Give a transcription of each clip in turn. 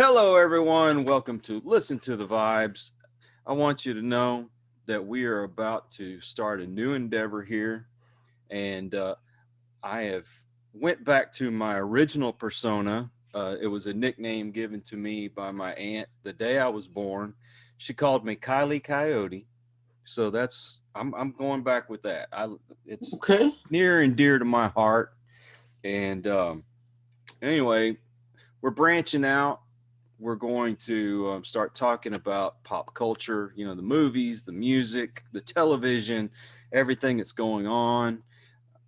Hello, everyone. Welcome to Listen to the Vibes. I want you to know that we are about to start a new endeavor here, and I have went back to my original persona. It was a nickname given to me by my aunt the day I was born. She called me Kylie Coyote, so I'm going back with that. It's Okay. near and dear to my heart, and anyway, we're branching out. We're going to start talking about pop culture, the movies, the music, the television, everything that's going on.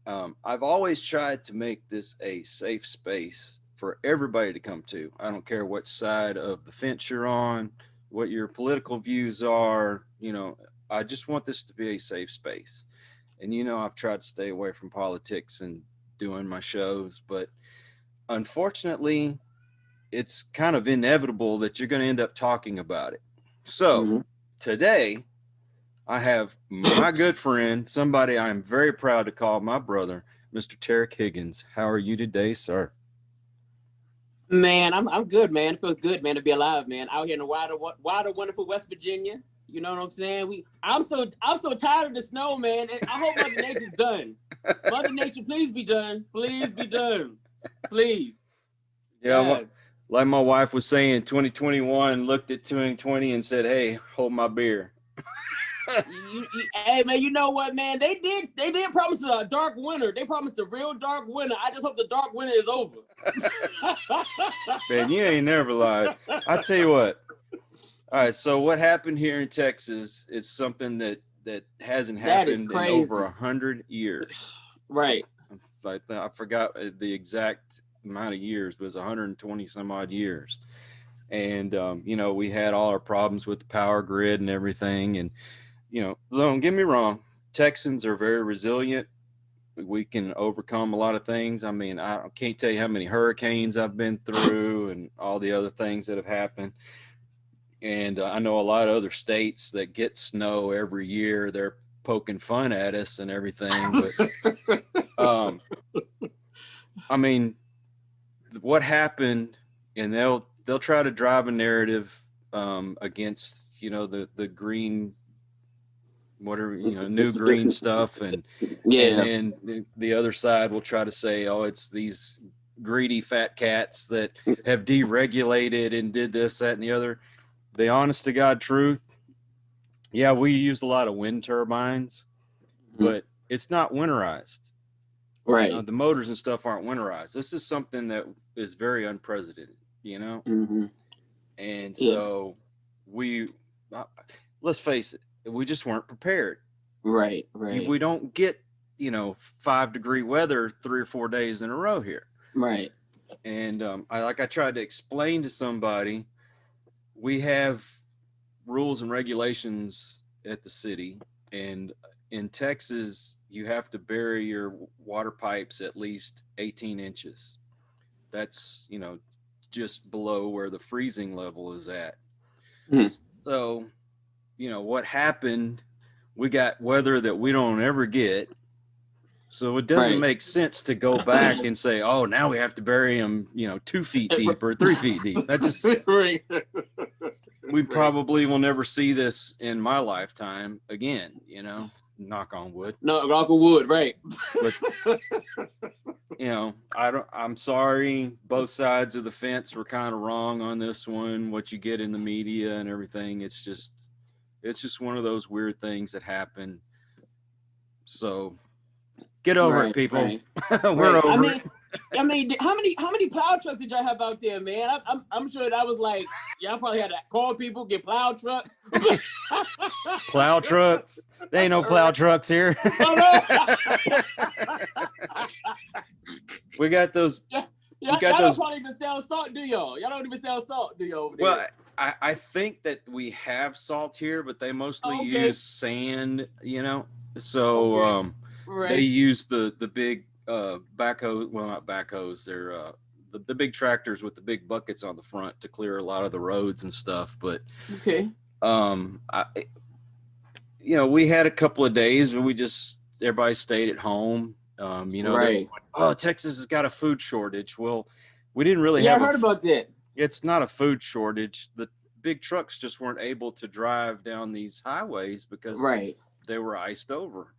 I've always tried to make this a safe space for everybody to come to. I don't care what side of the fence you're on, what your political views are. I just want this to be a safe space. And, I've tried to stay away from politics and doing my shows, but unfortunately, it's kind of inevitable that you're going to end up talking about it. So Mhm. today, I have my good friend, somebody I'm very proud to call my brother, Mr. Tarak Higgins. How are you today, sir? Man, I'm good, man. It feels good, man, to be alive, man. Out here in the wild, wonderful West Virginia. You know what I'm saying? I'm so tired of the snow, man. And I hope Mother Nature's done. Mother Nature, please be done. Please be done. Please. Yeah, Yes. like my wife was saying, 2021 looked at 2020 and said, "Hey, hold my beer." Hey man, you know what, man? They did promise a dark winter. They promised a real dark winter. I just hope the dark winter is over. Man, you ain't never lied. I tell you what. All right, so what happened here in Texas is something that hasn't That is happened in over crazy. 100 years. Right. I forgot the exact amount of years, but it was 120 some odd years. And we had all our problems with the power grid and everything. And don't get me wrong, Texans are very resilient. We can overcome a lot of things. I mean, I can't tell you how many hurricanes I've been through and all the other things that have happened. And I know a lot of other states that get snow every year. They're poking fun at us and everything, but I mean, what happened, and they'll try to drive a narrative against the green, whatever, new green stuff, and Yeah. then the other side will try to say, oh, it's these greedy fat cats that have deregulated and did this, that, and the other. The honest to God truth, yeah, we use a lot of wind turbines, Mhm. but it's not winterized. Right. The motors and stuff aren't winterized. This is something that is very unprecedented, you know? Hmm. And Yeah. so we, uh, let's face it, we just weren't prepared. Right. Right. We don't get, 5-degree weather 3 or 4 days in a row here. Right. And I tried to explain to somebody, we have rules and regulations at the city, and in Texas you have to bury your water pipes at least 18 inches. That's just below where the freezing level is at. Mhm. So what happened, we got weather that we don't ever get, so it doesn't Right. make sense to go back and say, oh, now we have to bury them 2 feet deep or 3 feet deep. That just, Right. we Right. probably will never see this in my lifetime again, knock on wood. No, Uncle Wood. Right. But I'm sorry, both sides of the fence were kind of wrong on this one. What you get in the media and everything, it's just one of those weird things that happen. So get over it, Right. people. Right. We're Right. over it. How many plow trucks did y'all have out there, man? I'm sure that was like y'all probably had to call people, get plow trucks. Plow trucks. There ain't no plow trucks here. Oh no! we got those. Yeah, We got y'all don't those. probably even sell salt, do y'all? Y'all don't even sell salt, do y'all over there? Well, I think that we have salt here, but they mostly Oh, okay, use sand. So okay, they right, use the big backhoe. Well, not backhoes. They're the big tractors with the big buckets on the front to clear a lot of the roads and stuff. But okay, I, we had a couple of days where everybody stayed at home. They're right. going, oh, Texas has got a food shortage. Well, we didn't really Yeah, I have heard about that. It's not a food shortage. The big trucks just weren't able to drive down these highways because Right, they were iced over.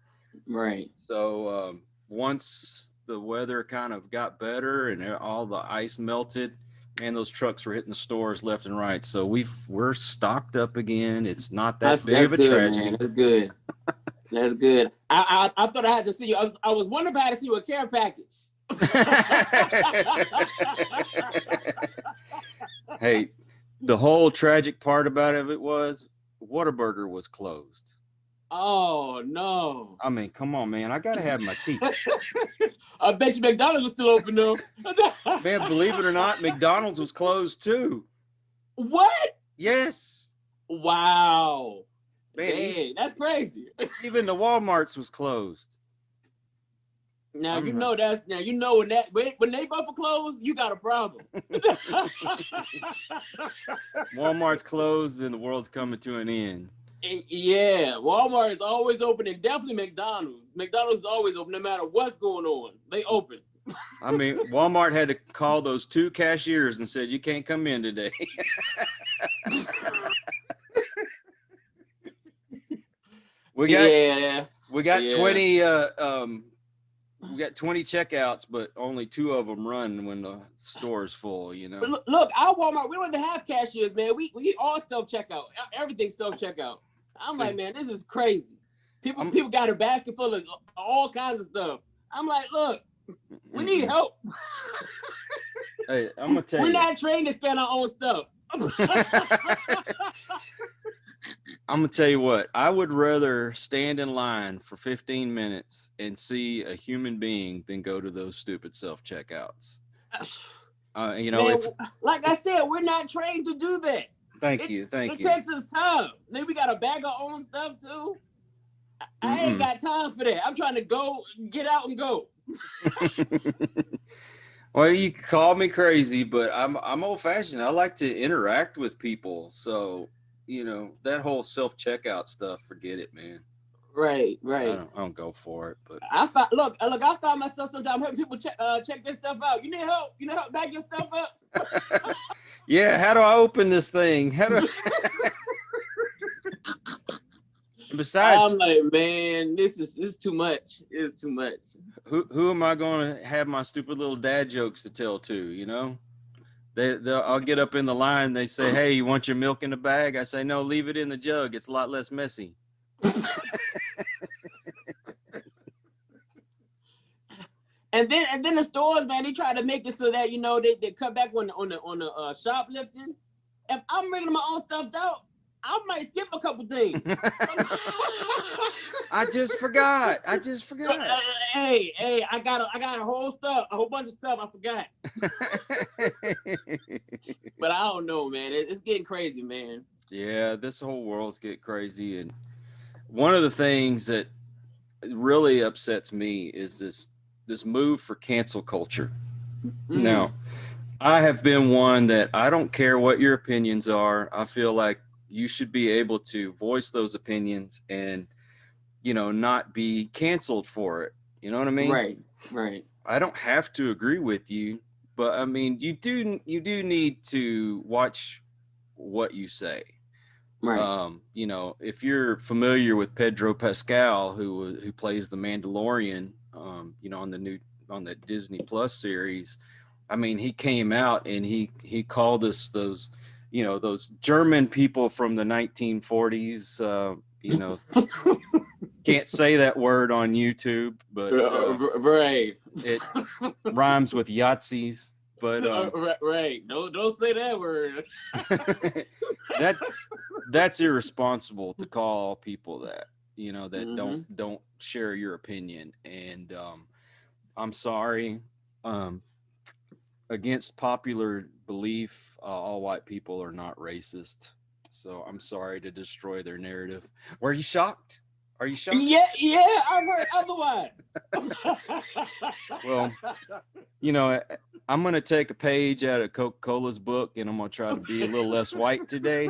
right. So once the weather kind of got better and all the ice melted, man, those trucks were hitting the stores left and right. So we're stocked up again. It's not that big That's of a good, man. tragedy. That's good. That's good. I thought I had to see you. I was wondering if I had to see you a care package. Hey, the whole tragic part about it was Whataburger was closed. Oh no. I mean, come on, man. I gotta have my tea. I bet you McDonald's was still open though. Man, believe it or not, McDonald's was closed too. What? Yes. Wow. Man, Dang, that's crazy. even the Walmarts was closed. Now I'm you not- know when they both are closed, you got a problem. Walmart's closed and the world's coming to an end. Yeah, Walmart is always open, and definitely McDonald's. McDonald's is always open, no matter what's going on. They open. I mean, Walmart had to call those 2 cashiers and said, "You can't come in today." we got Yeah. we got Yeah. 20 we got 20 checkouts, but only 2 of them run when the store is full, you know. Look, our Walmart, we don't even have cashiers, man. We all self-checkout. Everything's self-checkout. I'm See, like, man, this is crazy. I'm- People got a basket full of all kinds of stuff. I'm like, look, we need help. Hey, I'm gonna tell We're you. not trained to scan our own stuff. I'm gonna tell you what. I would rather stand in line for 15 minutes and see a human being than go to those stupid self checkouts. You know, Man, if like I said, we're not trained to do that. thank you. It takes us time. Then we gotta bag our own stuff too. I ain't got time for that. I'm trying to go, get out and go. Well, you can call me crazy, but I'm old fashioned. I like to interact with people. So, you know, that whole self checkout stuff, forget it, man. Right. I don't go for it. But I found myself sometimes helping people check their stuff out. You need help? You need help bag your stuff up? yeah, how do I open this thing? How do Besides, I'm like, man, this is too much. It's too much. who am I going to have my stupid little dad jokes to tell to? You know, I'll get up in the line. They say, "Hey, you want your milk in the bag?" I say, "No, leave it in the jug. It's a lot less messy." And then the stores, man, they try to make it so that they cut back on the shoplifting. If I'm bringing my own stuff out, I might skip a couple things. I just forgot. Hey, I got a whole bunch of stuff I forgot. But I don't know, man. It's getting crazy, man. Yeah, this whole world's getting crazy, and one of the things that really upsets me is this move for cancel culture. Now, I have been one that I don't care what your opinions are. I feel like you should be able to voice those opinions and, you know, not be canceled for it. You know what I mean? Right. I don't have to agree with you, but I mean, you do need to watch what you say. Right. You know, if you're familiar with Pedro Pascal, who plays the Mandalorian, you know, on the Disney Plus series, I mean, he came out and he called us those, you know, those German people from the 1940s. You know, can't say that word on YouTube, but Right. it rhymes with Yahtzees. But right. Don't say that word. that's irresponsible to call people that, you know, that don't share your opinion. And I'm sorry. Against popular belief, all white people are not racist. So I'm sorry to destroy their narrative. Were you shocked? Are you shocked? Yeah, I've heard otherwise. Well, you know, I'm going to take a page out of Coca-Cola's book and I'm going to try to be a little less white today.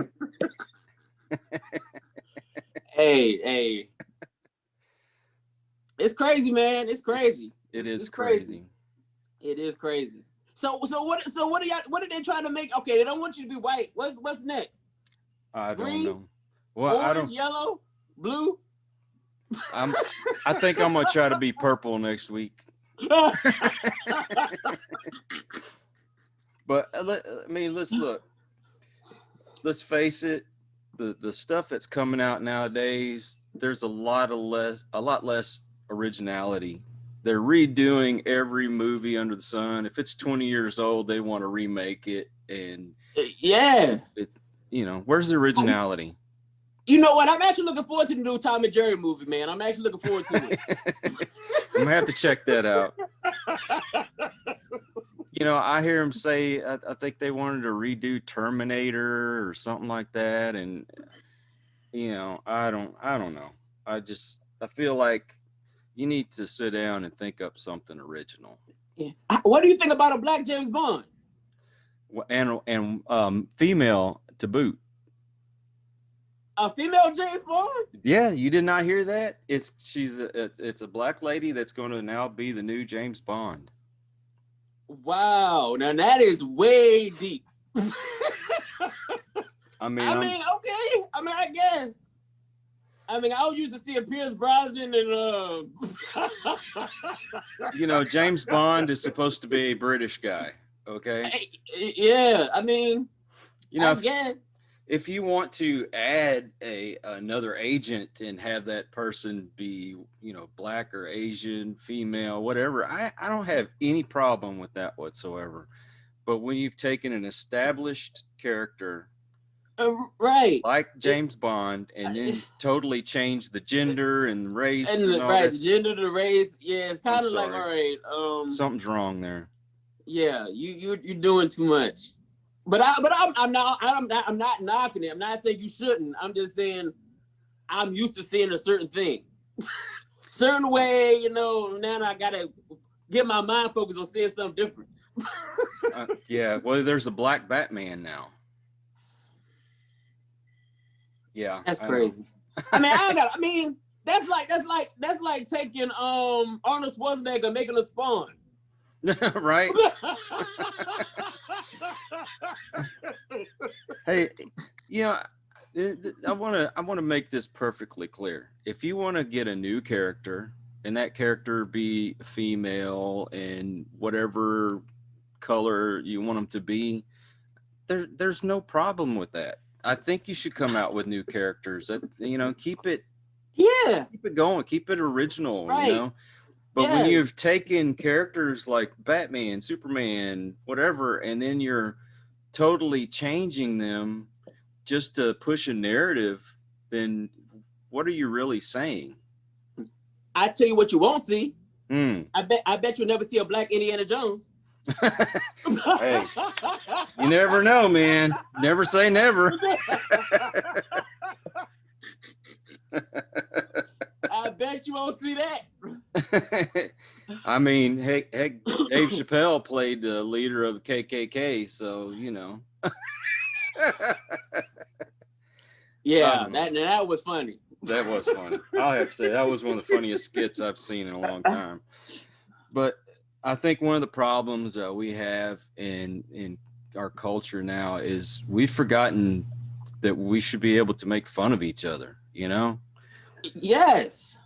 Hey. It's crazy, man. It's crazy. It is It's crazy. It is crazy. So what are y'all? What are they trying to make? Okay, they don't want you to be white. What's next? I Green, don't know. Well, orange, I don't. yellow, blue. I think I'm gonna try to be purple next week. But I mean, let's look. Let's face it. The stuff that's coming out nowadays, there's a lot less originality. They're redoing every movie under the sun. If it's 20 years old, they want to remake it, and Yeah. Where's the originality? You know what? I'm actually looking forward to the new Tom and Jerry movie, man. I'm actually looking forward to it. I'm gonna have to check that out. I hear him say, I think they wanted to redo Terminator or something like that, and I don't know. I feel like you need to sit down and think up something original. Yeah. What do you think about a black James Bond? And female to boot. A female James Bond? Yeah, you did not hear that? It's a black lady that's going to now be the new James Bond. Wow, now that is way deep. I mean, okay. I guess. I was used to seeing Pierce Brosnan and James Bond is supposed to be a British guy, okay? Yeah, I guess. If you want to add another agent and have that person be, black or Asian, female, whatever, I don't have any problem with that whatsoever. But when you've taken an established character, right, like James Bond, and then totally changed the gender and race and all right, that, the gender, the race, yeah, it's kind of like, all right, something's wrong there. Yeah, you're doing too much. But I'm not knocking it. I'm not saying you shouldn't. I'm just saying I'm used to seeing a certain thing. Certain way, now I gotta get my mind focused on seeing something different. Yeah, well, there's a black Batman now. Yeah. That's crazy. That's like taking Arnold Schwarzenegger and making a Spawn. Right. Hey, I want to make this perfectly clear. If you want to get a new character and that character be female and whatever color you want them to be, there's no problem with that. I think you should come out with new characters. Keep it going, keep it original, right. But when you've taken characters like Batman, Superman, whatever, and then you're totally changing them just to push a narrative, then what are you really saying? I tell you what you won't see. I bet you'll never see a black Indiana Jones. Hey, you never know, man. Never say never. I bet you won't see that. Heck, Dave Chappelle played the leader of KKK, so Yeah, that was funny. That was funny. I'll have to say that was one of the funniest skits I've seen in a long time. But I think one of the problems we have in our culture now is we've forgotten that we should be able to make fun of each other. Yes.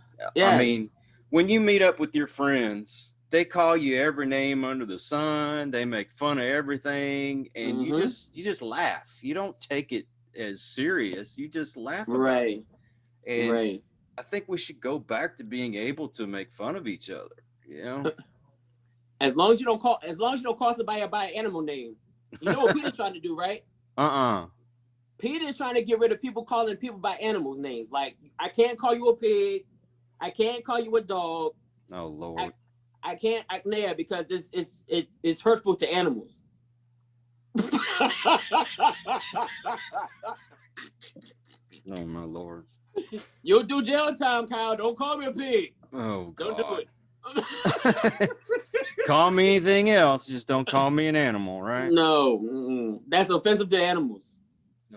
When you meet up with your friends, they call you every name under the sun. They make fun of everything, and you just laugh. You don't take it as serious. You just laugh about it. And I think we should go back to being able to make fun of each other. As long as you don't call somebody by an animal name. You know what Peter's trying to do, right? Peter's trying to get rid of people calling people by animals' names. Like, I can't call you a pig. I can't call you a dog. Oh, Lord. I can't because it's hurtful to animals. Oh, my Lord. You'll do jail time, Kyle. Don't call me a pig. Oh, God. Don't do it. Call me anything else. Just don't call me an animal, right? No. That's offensive to animals.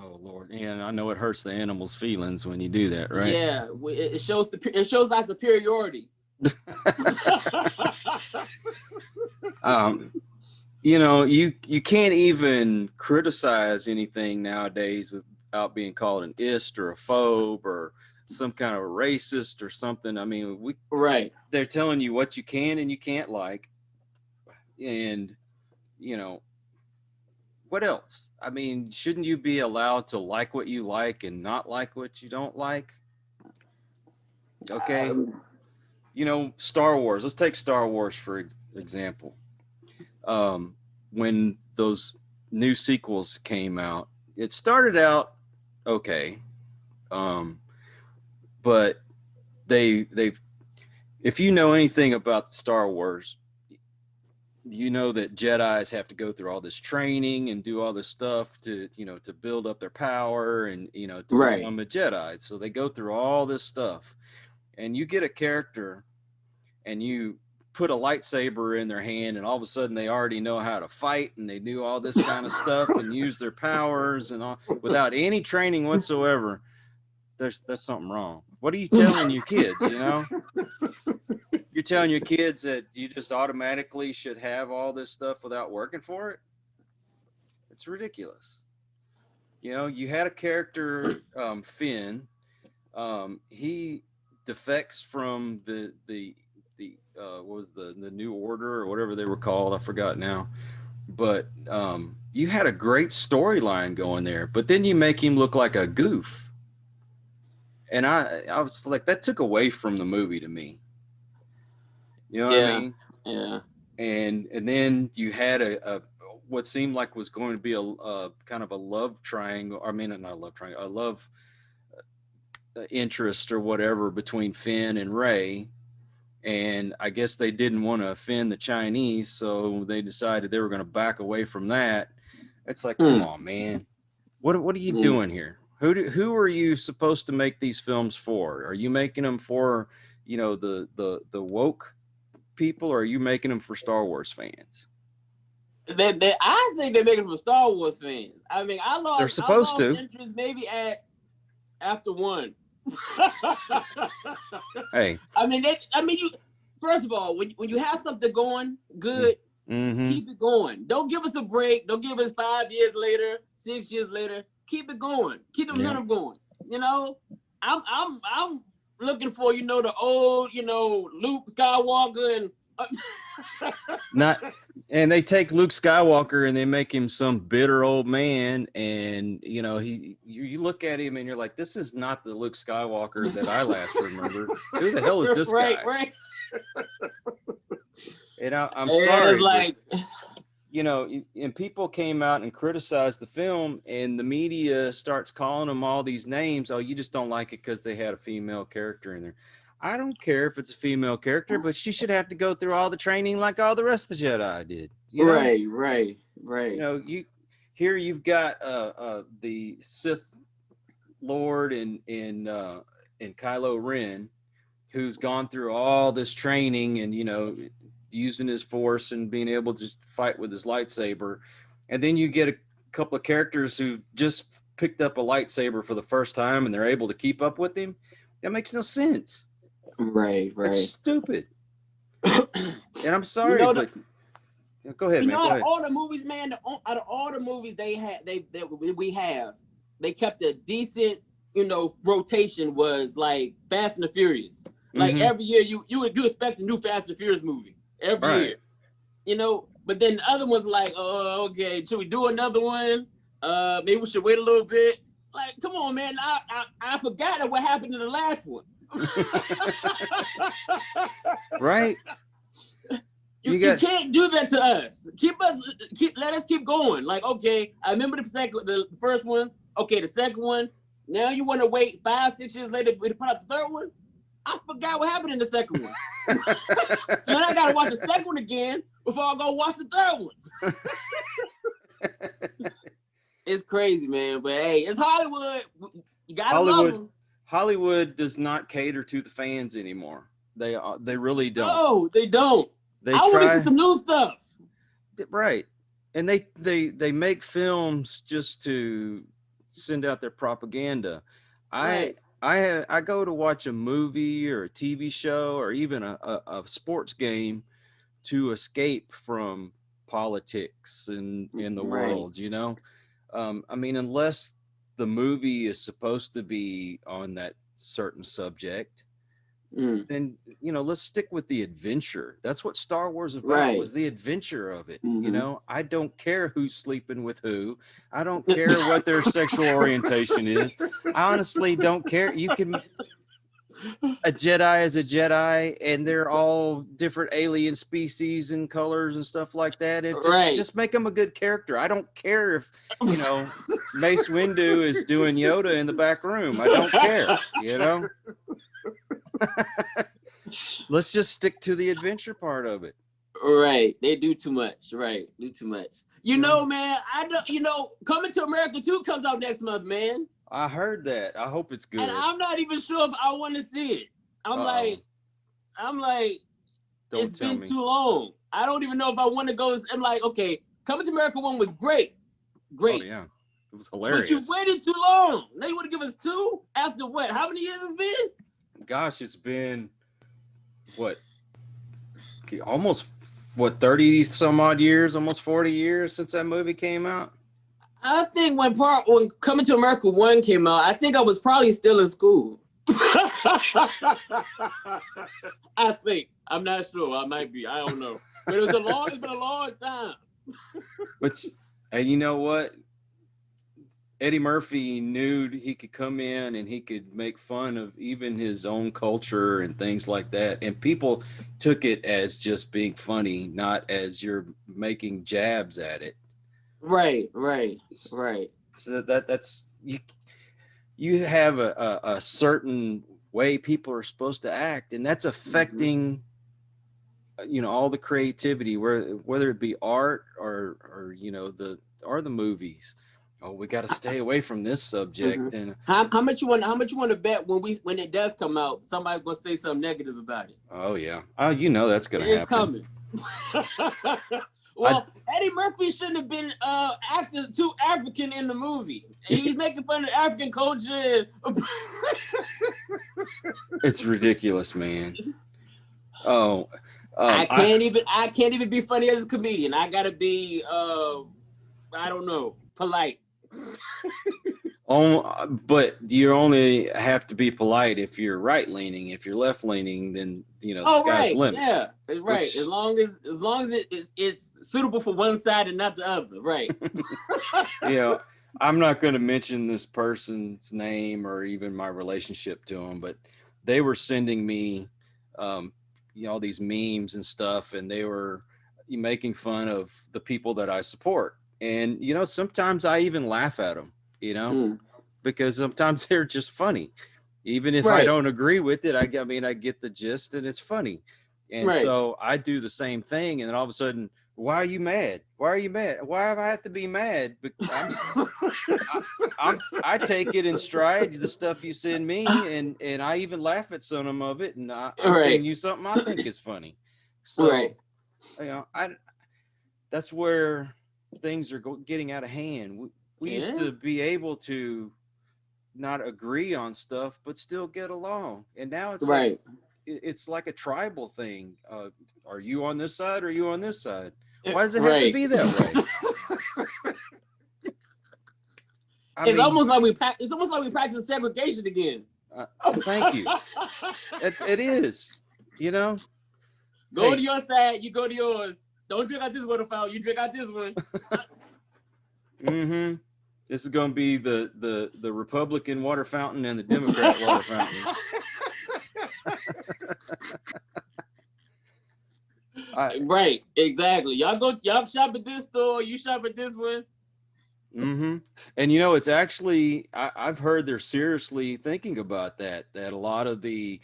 Oh, Lord. And I know it hurts the animals' feelings when you do that, right? Yeah. It shows our superiority. you know, you can't even criticize anything nowadays without being called an ist or a phobe or some kind of a racist or something. I mean, Right. they're telling you what you can and you can't like, and you know what else? I mean, shouldn't you be allowed to like what you like and not like what you don't like? Okay, Um, you know, Star Wars. Let's take Star Wars for example. Um, when those new sequels came out, it started out okay, um, but they've if you know anything about Star Wars, you know that Jedi's have to go through all this training and do all this stuff to, you know, to build up their power and, you know, to right. become a Jedi. So they go through all this stuff. And you get a character and you put a lightsaber in their hand and all of a sudden they already know how to fight and they do all this kind of stuff and use their powers and all without any training whatsoever. There's something wrong. What are you telling your kids, you know? You're telling your kids that you just automatically should have all this stuff without working for it? It's ridiculous. You know, you had a character, Finn. He defects from the what was the New Order or whatever they were called. I forgot now. But you had a great storyline going there. But then you make him look like a goof, and I was like, that took away from the movie to me. You know what I Yeah. mean? Yeah. And then you had a what seemed like was going to be a kind of a love triangle. I mean, not a love triangle, a love interest or whatever between Finn and Ray. And I guess they didn't want to offend the Chinese, so they decided they were going to back away from that. It's like, come Hmm. on, man, what are you Hmm. doing here? Who are you supposed to make these films for? Are you making them for, you know, the woke people, or are you making them for Star Wars fans? I think they're making it for Star Wars fans. I mean, They're I supposed lost to. interest maybe at after one. Hey. I mean, you. First of all, when you have something going good, Mm-hmm. keep it going. Don't give us a break. Don't give us 5 years later, 6 years later. Keep it going. Keep the Yeah. momentum going. You know, I'm looking for, you know, the old, you know, Luke Skywalker and. Not, and they take Luke Skywalker and they make him some bitter old man, and you know you look at him and you're like, this is not the Luke Skywalker that I last remember. Who the hell is this right, guy? right. And I'm And sorry, it's like, but you know, and people came out and criticized the film, and the media starts calling them all these names. Oh, you just don't like it because they had a female character in there. I don't care if it's a female character, but she should have to go through all the training like all the rest of the Jedi did. You know, right, right, you right. know, you've got the Sith Lord in Kylo Ren, who's gone through all this training and, you know, using his force and being able to fight with his lightsaber, and then you get a couple of characters who just picked up a lightsaber for the first time and they're able to keep up with him. That makes no sense. Right, It's right. stupid. And I'm You sorry, know, but go ahead, you man. know, Go out of ahead. all the movies, man, out of all the movies we have, they kept a decent, you know, rotation. Was like Fast and the Furious. Like Mm-hmm. every year, you expect a new Fast and Furious movie every Right. year, you know. But then the other ones like, oh, okay, should we do another one? Maybe we should wait a little bit. Like, come on, man, I forgot what happened in the last one. Right. You can't do that to us. Let us keep going. Like, okay, I remember the first one. Okay, the second one. Now you want to wait 5, 6 years later to put out the third one? I forgot what happened in the second one. So then I gotta watch the second one again before I go watch the third one. It's crazy, man. But hey, it's Hollywood. You gotta love them. Hollywood does not cater to the fans anymore. They really don't. No, they don't. They I want to see try, some new stuff. right, and they make films just to send out their propaganda. I Right. I go to watch a movie or a TV show or even a sports game to escape from politics in the Right. world, you know. I mean, unless the movie is supposed to be on that certain subject, Mm. then you know, let's stick with the adventure. That's what Star Wars about, Right. was the adventure of it. You Hmm. know, I don't care who's sleeping with who. I don't care what their sexual orientation is. I honestly don't care. You can, a Jedi is a Jedi, and they're all different alien species and colors and stuff like that. It Right. just make them a good character. I don't care if, you know, Mace Windu is doing Yoda in the back room. I don't care, you know. Let's just stick to the adventure part of it. Right. They do too much. Right. Do too much. You Yeah. know, man, I don't, Coming to America 2 comes out next month, man. I heard that. I hope it's good. And I'm not even sure if I want to see it. I'm like, Don't it's tell been me. too long. I don't even know if I want to go. I'm like, okay, Coming to America 1 was great. Great. Oh yeah, it was But hilarious. you waited too long. Now you want to give us 2 after what? How many years it's been? Gosh, it's been what? Almost 30 some odd years, almost 40 years since that movie came out. I think when Coming to America 1 came out, I think I was probably still in school. I think. I'm not sure. I might be. I don't know. But it's been a long time. But hey, you know what? Eddie Murphy knew he could come in and he could make fun of even his own culture and things like that. And people took it as just being funny, not as you're making jabs at it. Right. So that's you have a certain way people are supposed to act, and that's affecting you know, all the creativity, whether it be art or you know, the movies. Oh, we got to stay away from this subject. And How much you want to bet when it does come out, somebody's gonna say something negative about it? oh yeah, you know that's gonna It's happen. coming. Well, Eddie Murphy shouldn't have been acting too African in the movie. He's making fun of African culture. It's ridiculous, man. Oh, I can't even be funny as a comedian. I gotta be I don't know, polite. But you only have to be polite if you're right leaning. If you're left leaning, then you know the sky's the limit. Yeah, right. As long as it's suitable for one side and not the other, right? You know, I'm not going to mention this person's name or even my relationship to them, but they were sending me, you know, all these memes and stuff, and they were making fun of the people that I support. And you know, sometimes I even laugh at them, you know, because sometimes they're just funny. Even if I don't agree with it, I mean, I get the gist and it's funny. And so I do the same thing. And then all of a sudden, why are you mad? Why are you mad? Why have I have to be mad? Because I take it in stride, the stuff you send me, and I even laugh at some of it. And I'm sending you something I think is funny. So, you know, that's where things are getting out of hand. We used to be able to not agree on stuff, but still get along. And now it's like, it's like a tribal thing. Are you on this side or are you on this side? Why does it have to be that way? It's almost like we practice segregation again. Thank you. It is, you know. Go to your side, you go to yours. Don't drink out this water fountain. You drink out this one. Mm-hmm. This is going to be the Republican water fountain and the Democrat water fountain. Right, exactly. Y'all shop at this store. You shop at this one. Mm-hmm. And you know, it's actually I've heard they're seriously thinking about that a lot of the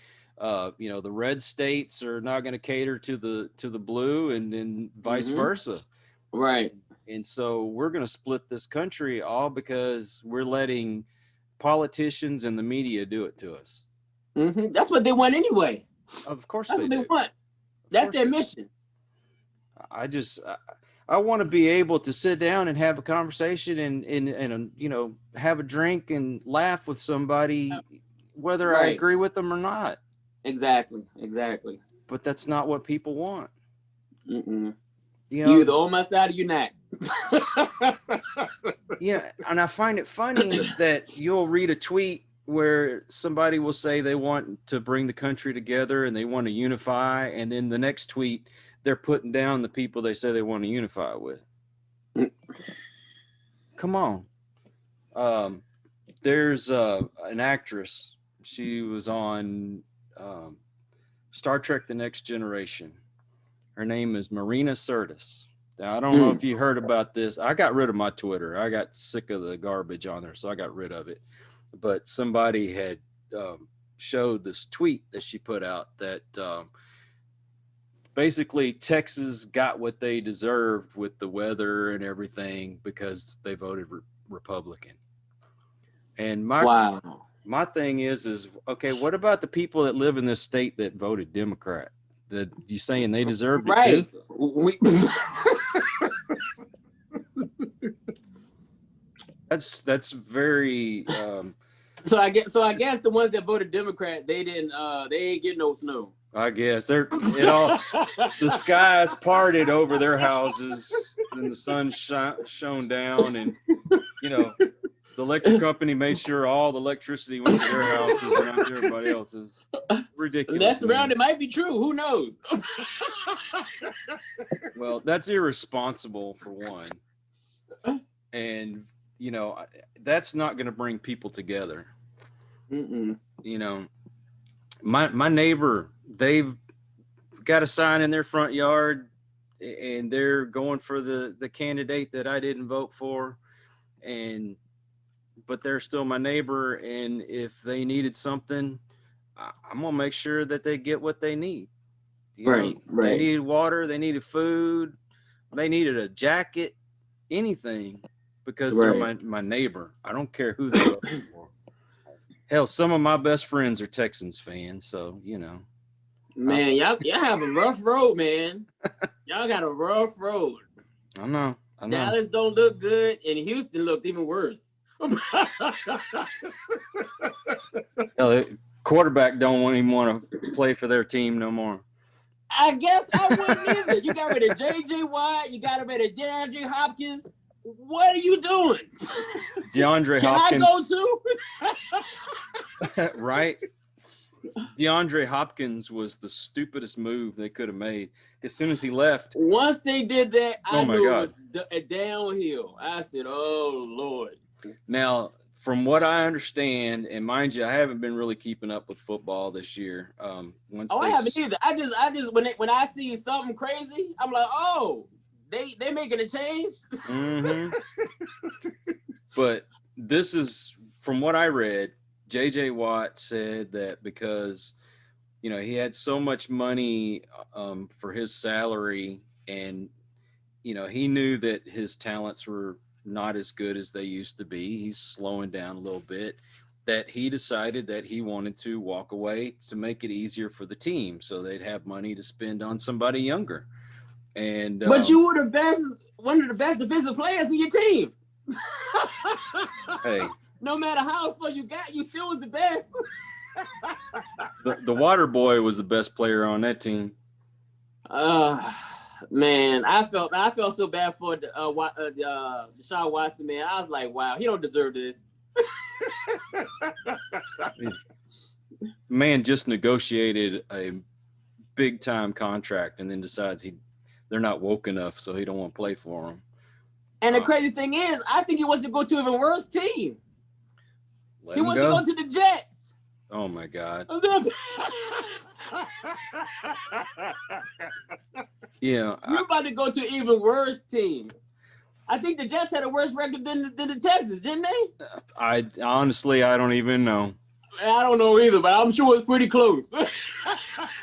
you know, the red states are not going to cater to the blue, and then vice versa. Right. And so we're going to split this country all because we're letting politicians and the media do it to us. That's what they want anyway. Of course That's they what do. they want. That's their mission. I want to be able to sit down and have a conversation and you know, have a drink and laugh with somebody, whether I agree with them or not. Exactly. But that's not what people want. You You know, either on my side or you not. yeah, and I find it funny that you'll read a tweet where somebody will say they want to bring the country together and they want to unify, and then the next tweet they're putting down the people they say they want to unify with. Come on. Um, there's an actress. She was on Star Trek: The Next Generation. Her name is Marina Sirtis. Now, I don't know if you heard about this. I got rid of my Twitter. I got sick of the garbage on there, so I got rid of it. But somebody had showed this tweet that she put out that basically Texas got what they deserved with the weather and everything because they voted Republican. And my thing is okay, what about the people that live in this state that voted Democrat? That you saying they deserved it too? That's very So I guess the ones that voted Democrat, they ain't getting no snow. I guess the skies parted over their houses and the sun shone down, and the electric company made sure all the electricity went to their houses and not to everybody else's. Ridiculous. That's around. It might be true. Who knows? Well, that's irresponsible for one, and that's not going to bring people together. My neighbor, they've got a sign in their front yard, and they're going for the candidate that I didn't vote for, but they're still my neighbor, and if they needed something, I'm gonna make sure that they get what they need. Right. They needed water, they needed food, they needed a jacket, anything, because they're my neighbor. I don't care who they're voting for. Hell, some of my best friends are Texans fans, so Man, y'all have a rough road, man. Y'all got a rough road. I know. Dallas don't look good, and Houston looks even worse. Hell, the quarterback don't even want to play for their team no more. I guess I wouldn't either. You got rid of J.J. Watt. You got rid of DeAndre Hopkins. What are you doing? DeAndre Hopkins. Can I go too? Right? DeAndre Hopkins was the stupidest move they could have made. As soon as he left. Once they did that, I knew it was a downhill. I said, oh, Lord. Now, from what I understand, and mind you, I haven't been really keeping up with football this year. I haven't either. I just when I see something crazy, I'm like, oh, they making a change. Mm-hmm. But this is from what I read. J.J. Watt said that because he had so much money for his salary, and he knew that his talents were not as good as they used to be. He's slowing down a little bit, that he decided that he wanted to walk away to make it easier for the team so they'd have money to spend on somebody younger. And but you were one of the best defensive players in your team. Hey, no matter how slow you got, you still was the best. the water boy was the best player on that team. Man, I felt so bad for Deshaun Watson, man. I was like, wow, he don't deserve this. Man just negotiated a big time contract and then decides they're not woke enough, so he don't want to play for them. And the crazy thing is, I think he wants to go to an even worse team. He wants to go to the Jets. Oh my God. Yeah. You're about to go to an even worse team. I think the Jets had a worse record than the Texans, didn't they? I honestly don't even know. I don't know either, but I'm sure it's pretty close.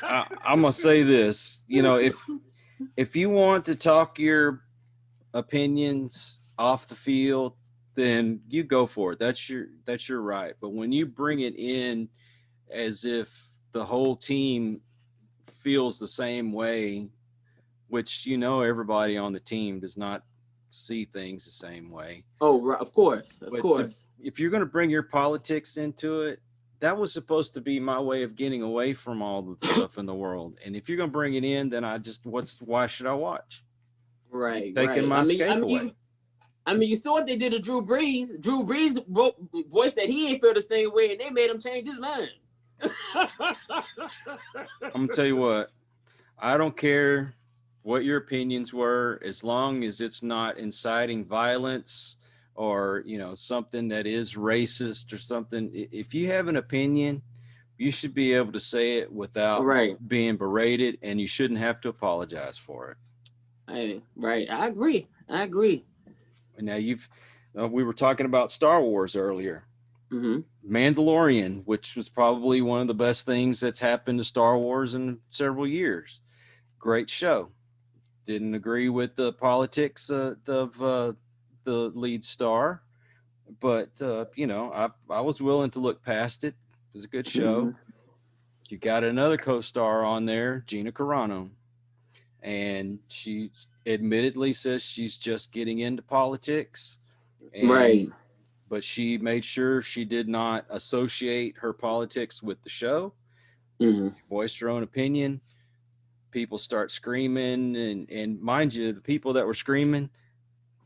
I'm gonna say this, if you want to talk your opinions off the field, then you go for it. That's your right. But when you bring it in as if the whole team feels the same way, which everybody on the team does not see things the same way. Oh, of course. If you're going to bring your politics into it, that was supposed to be my way of getting away from all the stuff in the world. And if you're going to bring it in, then why should I watch? Right, taking my escape away. You saw what they did to Drew Brees. Drew Brees voiced that he ain't feel the same way, and they made him change his mind. I'm gonna tell you what. I don't care what your opinions were, as long as it's not inciting violence or, you know, something that is racist or something. If you have an opinion, you should be able to say it without being berated, and you shouldn't have to apologize for it. Hey, right. I agree. Now we were talking about Star Wars earlier. Mm-hmm. Mandalorian, which was probably one of the best things that's happened to Star Wars in several years. Great show. Didn't agree with the politics of the lead star, but you know, I was willing to look past it. It was a good show. Mm-hmm. You got another co-star on there, Gina Carano, and she admittedly says she's just getting into politics, and but she made sure she did not associate her politics with the show. Mm-hmm. She voiced her own opinion. People start screaming, and mind you, the people that were screaming,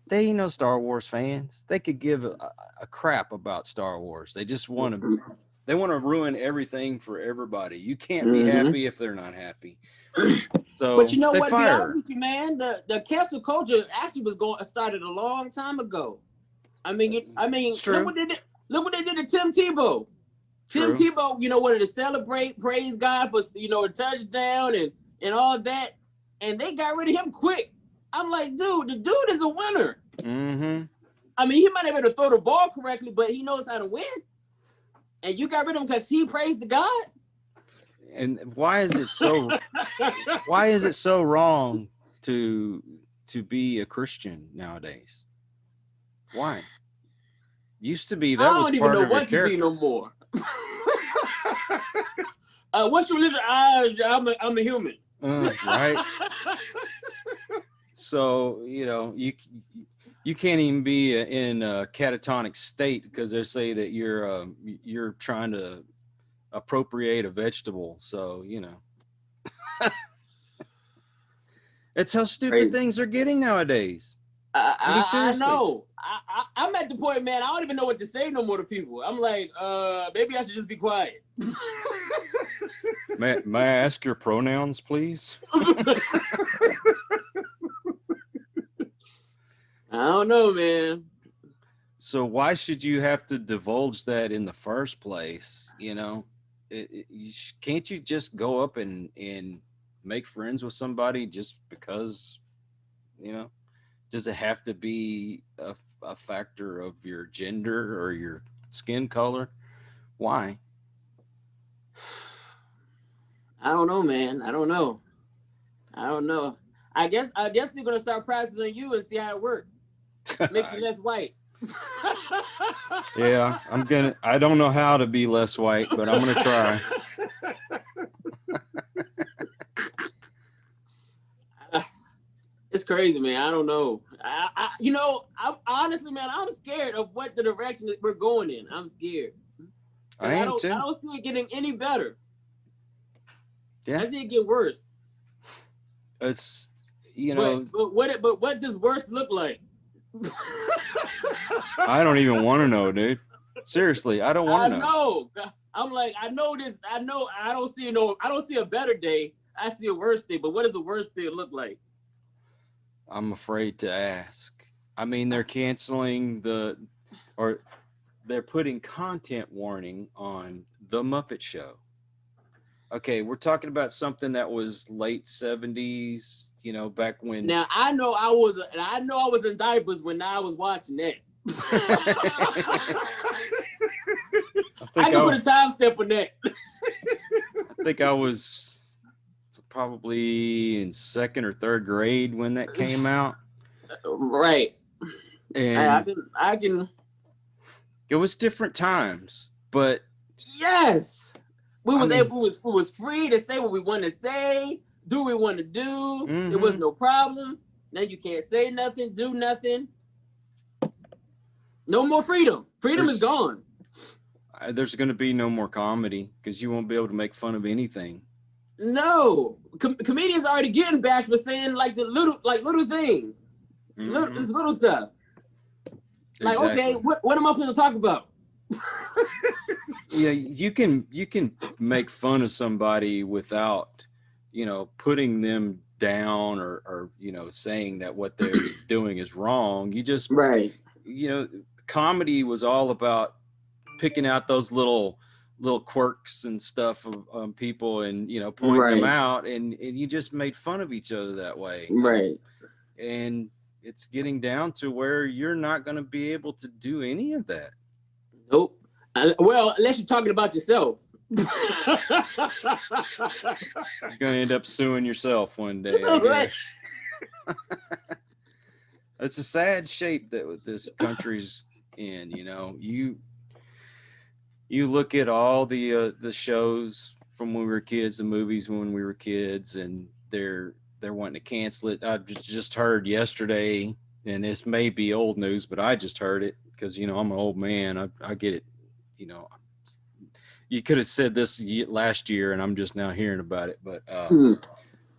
they ain't no Star Wars fans. They could give a crap about Star Wars. They just want to ruin everything for everybody. You can't be happy if they're not happy. So, but you know what? Be honest with you, man. The cancel culture actually started a long time ago. I mean, look what they did to Tim Tebow. Tim Tebow, you know, wanted to celebrate, praise God for, you know, a touchdown and all that, and they got rid of him quick. I'm like, dude, the dude is a winner. Mm-hmm. I mean, he might have been able to throw the ball correctly, but he knows how to win. And you got rid of him because he praised the God. And why is it so? Why is it so wrong to be a Christian nowadays? Why? Used to be that was part of your character. I don't even know what to be no more. What's your religion? I'm a human. Right. So, you know, you can't even be in a catatonic state because they say that you're trying to appropriate a vegetable. So, you know, it's how stupid things are getting nowadays. I know. I'm at the point, man, I don't even know what to say no more to people. I'm like, maybe I should just be quiet. May I ask your pronouns, please? I don't know, man. So why should you have to divulge that in the first place? You know, can't you just go up and make friends with somebody just because, you know? Does it have to be a factor of your gender or your skin color? Why? I don't know, man. I don't know. I guess they're gonna start practicing on you and see how it works. Make you less white. Yeah, I don't know how to be less white, but I'm gonna try. It's crazy, man. I don't know. I honestly, man, I'm scared of what the direction that we're going in. I'm scared. I don't see it getting any better. Yeah. I see it get worse. It's, you know. But what does worse look like? I don't even want to know, dude. Seriously, I don't want to know. I know. I'm like, I know this. I know. I don't see a better day. I see a worse day. But what does the worst day look like? I'm afraid to ask. I mean, they're canceling they're putting content warning on The Muppet Show. Okay, we're talking about something that was late 70s, you know, back when. Now I know I was in diapers when I was watching that. I can put a timestamp on that. I think I was probably in second or third grade when that came out. Right. And I can. It was different times, but yes, we was free to say what we want to say, do what we want to do. Mm-hmm. There was no problems. Now you can't say nothing, do nothing. No more freedom. Freedom is gone. There's going to be no more comedy because you won't be able to make fun of anything. No, comedians are already getting bashed for saying like the little things, little stuff. Like, Exactly. okay, what am I supposed to talk about? Yeah, you can make fun of somebody without, putting them down or saying that what they're doing is wrong. You just, Right. Comedy was all about picking out those little quirks and stuff of people and pointing them Right. out, and you just made fun of each other that way. Right. And it's getting down to where you're not going to be able to do any of that. Nope. Well, unless you're talking about yourself. You're going to end up suing yourself one day, I Right. guess. It's a sad shape that this country's in. You look at all the shows from when we were kids, the movies when we were kids, and they're wanting to cancel it. I just heard yesterday, and this may be old news, but I just heard it because I'm an old man. I get it. You could have said this last year, and I'm just now hearing about it. But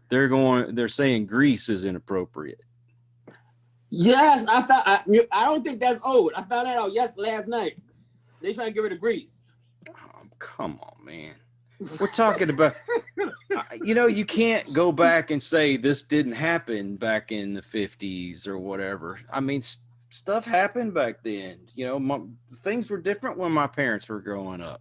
they're saying Grease is inappropriate. Yes, I don't think that's old. I found that out last night. They trying to get rid of Grease. Oh, come on, man. We're talking about, you can't go back and say this didn't happen back in the 50s or whatever. I mean, stuff happened back then. Things were different when my parents were growing up.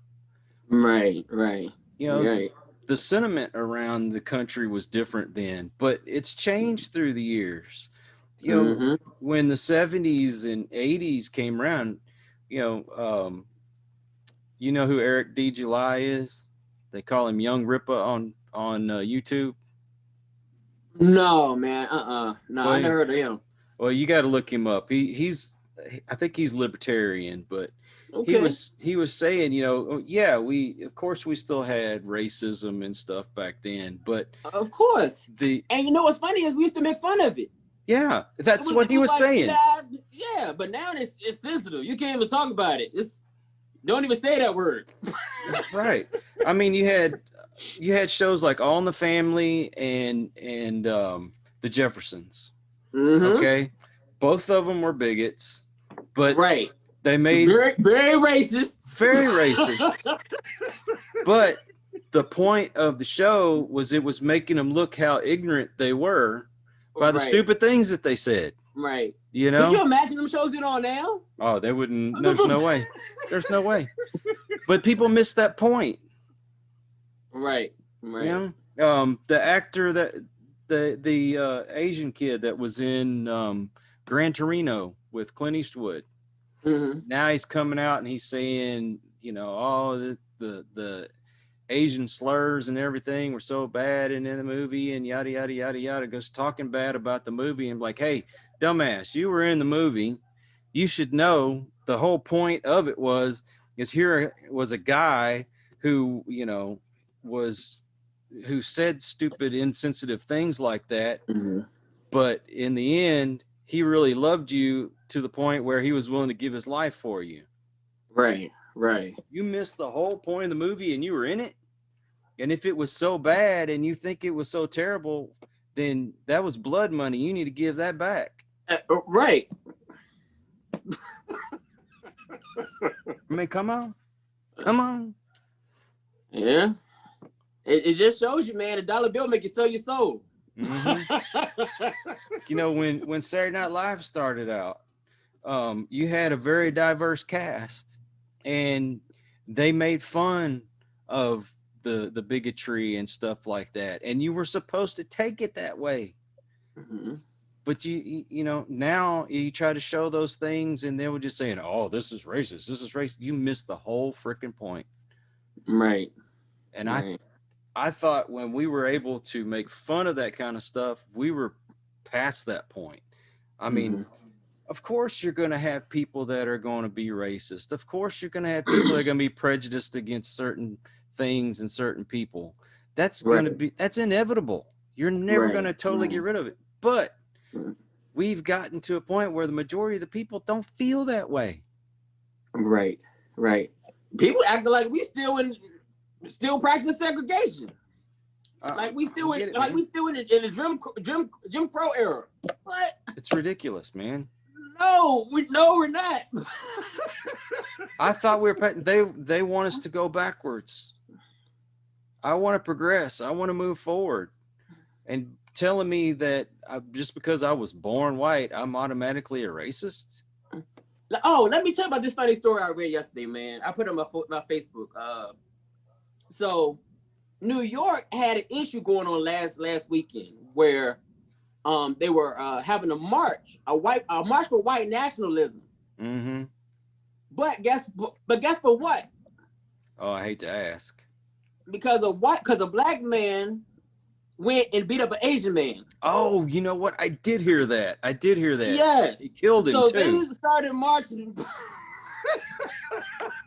Right. Right. The sentiment around the country was different then, but it's changed through the years. When the 70s and 80s came around, you know who Eric D. July is? They call him Young Ripa on YouTube. No, man. No, well, I never heard of him. Well, you got to look him up. I think he's libertarian, but okay. he was saying, of course we still had racism and stuff back then, but of course. And what's funny is we used to make fun of it. Yeah, that's what he was saying. Yeah, but now it's sensitive. You can't even talk about it. Don't even say that word. Right. I mean, you had shows like All in the Family and the Jeffersons. Okay, both of them were bigots, but right. They made very, very racist. Very racist. But the point of the show was it was making them look how ignorant they were by the stupid things that they said. Right. Could you imagine them shows get on now? Oh, they wouldn't. There's no way. There's no way. But people miss that point. Right. Right. The actor that the Asian kid that was in Gran Torino with Clint Eastwood. Mm-hmm. Now he's coming out and he's saying, the Asian slurs and everything were so bad in the movie and yada, yada, yada, yada. Goes talking bad about the movie and like, hey, dumbass, you were in the movie. You should know the whole point of it was here was a guy who, who said stupid, insensitive things like that. Mm-hmm. But in the end, he really loved you to the point where he was willing to give his life for you. Right, right. You missed the whole point of the movie and you were in it. And if it was so bad and you think it was so terrible, then that was blood money. You need to give that back. Right. I mean, come on. Come on. Yeah. It just shows you, man, a dollar bill make you sell your soul. Mm-hmm. When Saturday Night Live started out, you had a very diverse cast and they made fun of the bigotry and stuff like that. And you were supposed to take it that way. Mm-hmm. But now you try to show those things and they were just saying, oh, this is racist. This is racist. You missed the whole freaking point. Right. And right. I thought when we were able to make fun of that kind of stuff, we were past that point. I mean, of course you're going to have people that are going to be racist. Of course you're going to have people that are going to be prejudiced against certain things and certain people. That's going to be, that's inevitable. You're never going to totally get rid of it. But we've gotten to a point where the majority of the people don't feel that way. Right, right. People acting like we still practice segregation. Like we still in, it, like man. we still in the Jim Crow era. What? It's ridiculous, man. No, we're not. I thought they want us to go backwards. I want to progress. I want to move forward. And telling me that just because I was born white, I'm automatically a racist? Oh, let me tell you about this funny story I read yesterday, man. I put it on my Facebook. So New York had an issue going on last weekend where they were having a march for white nationalism. Mm-hmm. But guess for what? Oh, I hate to ask. Because a black man went and beat up an Asian man. Oh, you know what? I did hear that. Yes. He killed him so too. they started marching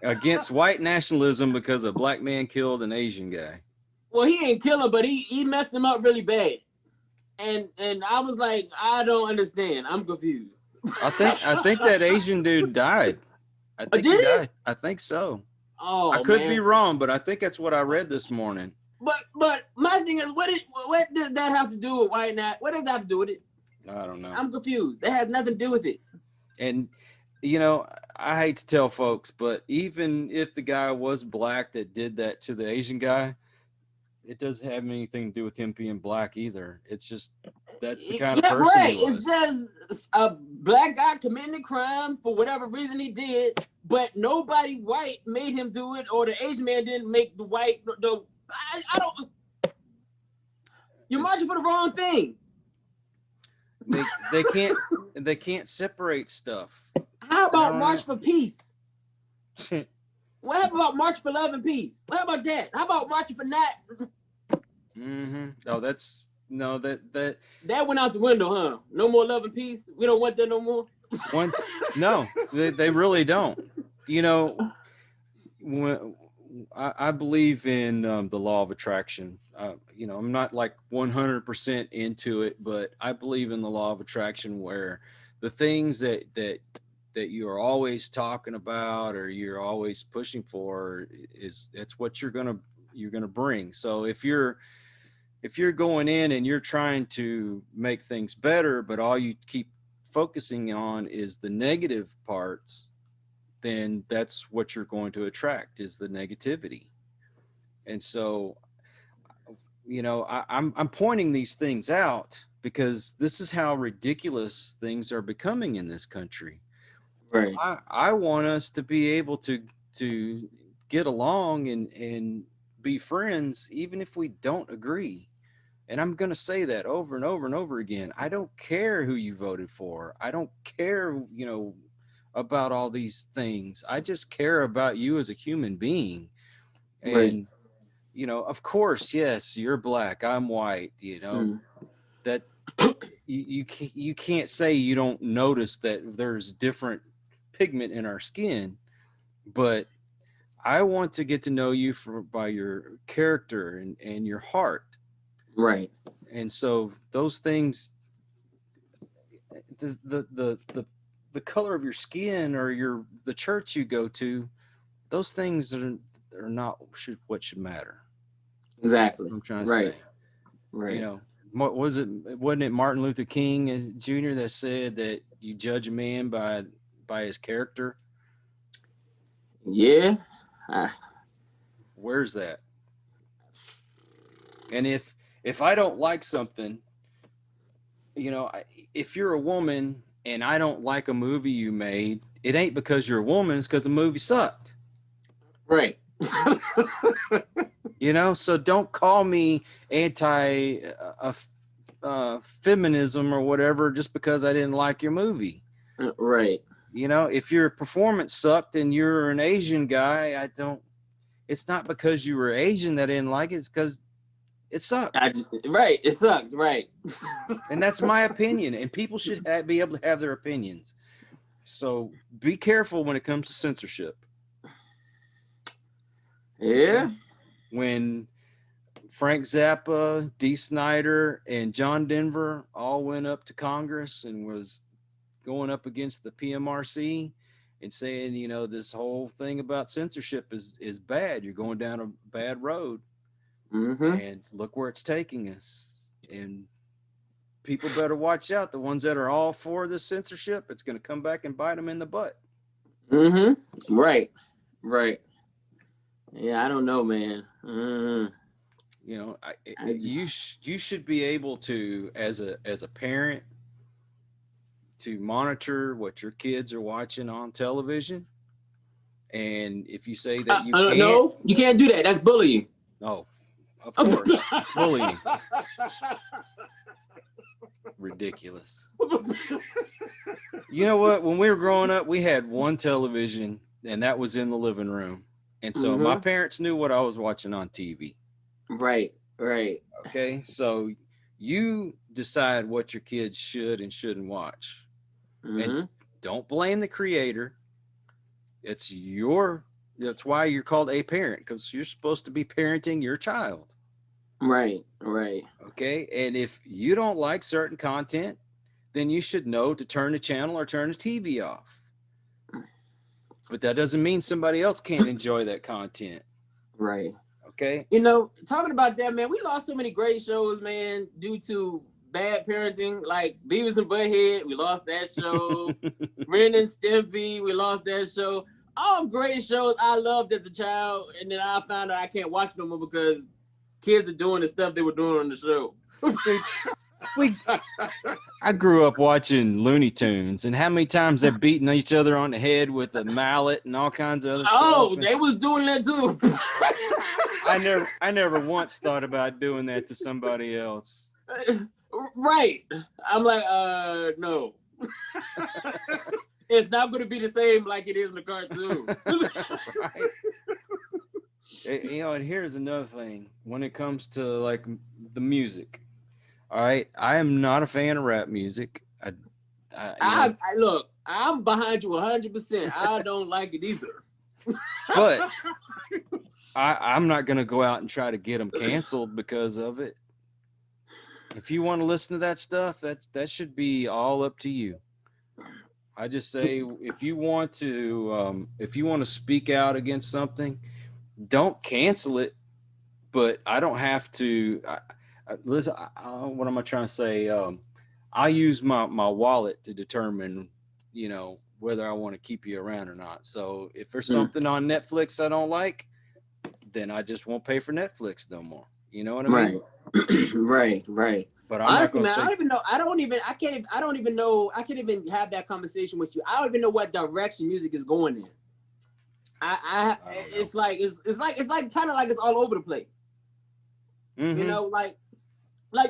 against white nationalism because a black man killed an Asian guy. Well, he ain't kill him, but he messed him up really bad. And I was like, I don't understand. I'm confused. I think that Asian dude died. I think he died. I think so. Oh, I could be wrong, but I think that's what I read this morning. But my thing is, what does that have to do with white nat? What does that have to do with it? I don't know. I'm confused. That has nothing to do with it. And you know, I hate to tell folks, but even if the guy was black that did that to the Asian guy, it doesn't have anything to do with him being black either. It's just that's the kind of person he was. It's just a black guy committing a crime for whatever reason he did, but nobody white made him do it, or the Asian man didn't make the white. I don't. You're marching for the wrong thing. They can't separate stuff. How about March for Peace? What about March for Love and Peace? What about that? How about marching for not? Mm-hmm. Oh, that went out the window, huh? No more love and peace. We don't want that no more. No, they really don't. You know, when I believe in the law of attraction. You know, I'm not like 100% into it, but I believe in the law of attraction, where the things that you're always talking about or you're always pushing for it's what you're gonna bring. So if you're going in and you're trying to make things better, but all you keep focusing on is the negative parts, then that's what you're going to attract, is the negativity. And so, you know, I'm pointing these things out because this is how ridiculous things are becoming in this country. Right. I want us to be able to get along and be friends, even if we don't agree. And I'm going to say that over and over and over again. I don't care who you voted for. I don't care, you know, about all these things. I just care about you as a human being. And, right. You know, of course, yes, you're black, I'm white, you know, that you can't say you don't notice that there's different pigment in our skin, but I want to get to know you by your character and your heart. Right. And so those things, the color of your skin or the church you go to, those things are not what should matter. Exactly. I'm trying to say. Right. You know, wasn't it Martin Luther King Jr. that said that you judge a man by his character? Yeah. Where's that? And if I don't like something, you know, if you're a woman and I don't like a movie you made, it ain't because you're a woman, it's because the movie sucked. Right. You know, so don't call me anti feminism or whatever just because I didn't like your movie. Right. You know, if your performance sucked and you're an Asian guy, it's not because you were Asian that I didn't like it, it's because it sucked. Right. It sucked. Right. And that's my opinion. And people should be able to have their opinions. So be careful when it comes to censorship. Yeah. When Frank Zappa, Dee Snider, and John Denver all went up to Congress and was going up against the PMRC and saying, you know, this whole thing about censorship is bad. You're going down a bad road. And look where it's taking us. And people better watch out. The ones that are all for the censorship, it's going to come back and bite them in the butt. Right. Yeah, I don't know, man. You know, you should be able to, as a parent, to monitor what your kids are watching on television. And if you say that you can't, no, you can't do that. That's bullying. No, of course, it's bullying. Ridiculous. You know what? When we were growing up, we had one television, and that was in the living room. And so my parents knew what I was watching on TV. Right. Okay, so you decide what your kids should and shouldn't watch. And don't blame the creator. That's why you're called a parent, because you're supposed to be parenting your child. Right. Okay, and if you don't like certain content, then you should know to turn the channel or turn the TV off. But that doesn't mean somebody else can't enjoy that content. Right. Okay. You know, talking about that, man, we lost so many great shows, man, due to bad parenting. Like Beavis and Butthead, we lost that show. Ren and Stimpy, we lost that show. All great shows I loved as a child, and then I found out I can't watch no more because kids are doing the stuff they were doing on the show. I grew up watching Looney Tunes, and how many times they're beating each other on the head with a mallet and all kinds of other stuff. Oh, they was doing that too. I never once thought about doing that to somebody else. Right. I'm like, no. It's not going to be the same like it is in the cartoon. Right. You know, and here's another thing. When it comes to like the music, all right, I am not a fan of rap music. I look, I'm behind you 100%. I don't like it either. But I'm not going to go out and try to get them canceled because of it. If you want to listen to that stuff, that should be all up to you. I just say if you want to speak out against something, don't cancel it. But I don't have to. Listen, what am I trying to say? I use my wallet to determine, you know, whether I want to keep you around or not. So if there's something on Netflix I don't like, then I just won't pay for Netflix no more. You know what I mean? Right. But I'm honestly, not man, I don't even know. I can't even have that conversation with you. I don't even know what direction music is going in. It's like kind of like it's all over the place. You know, like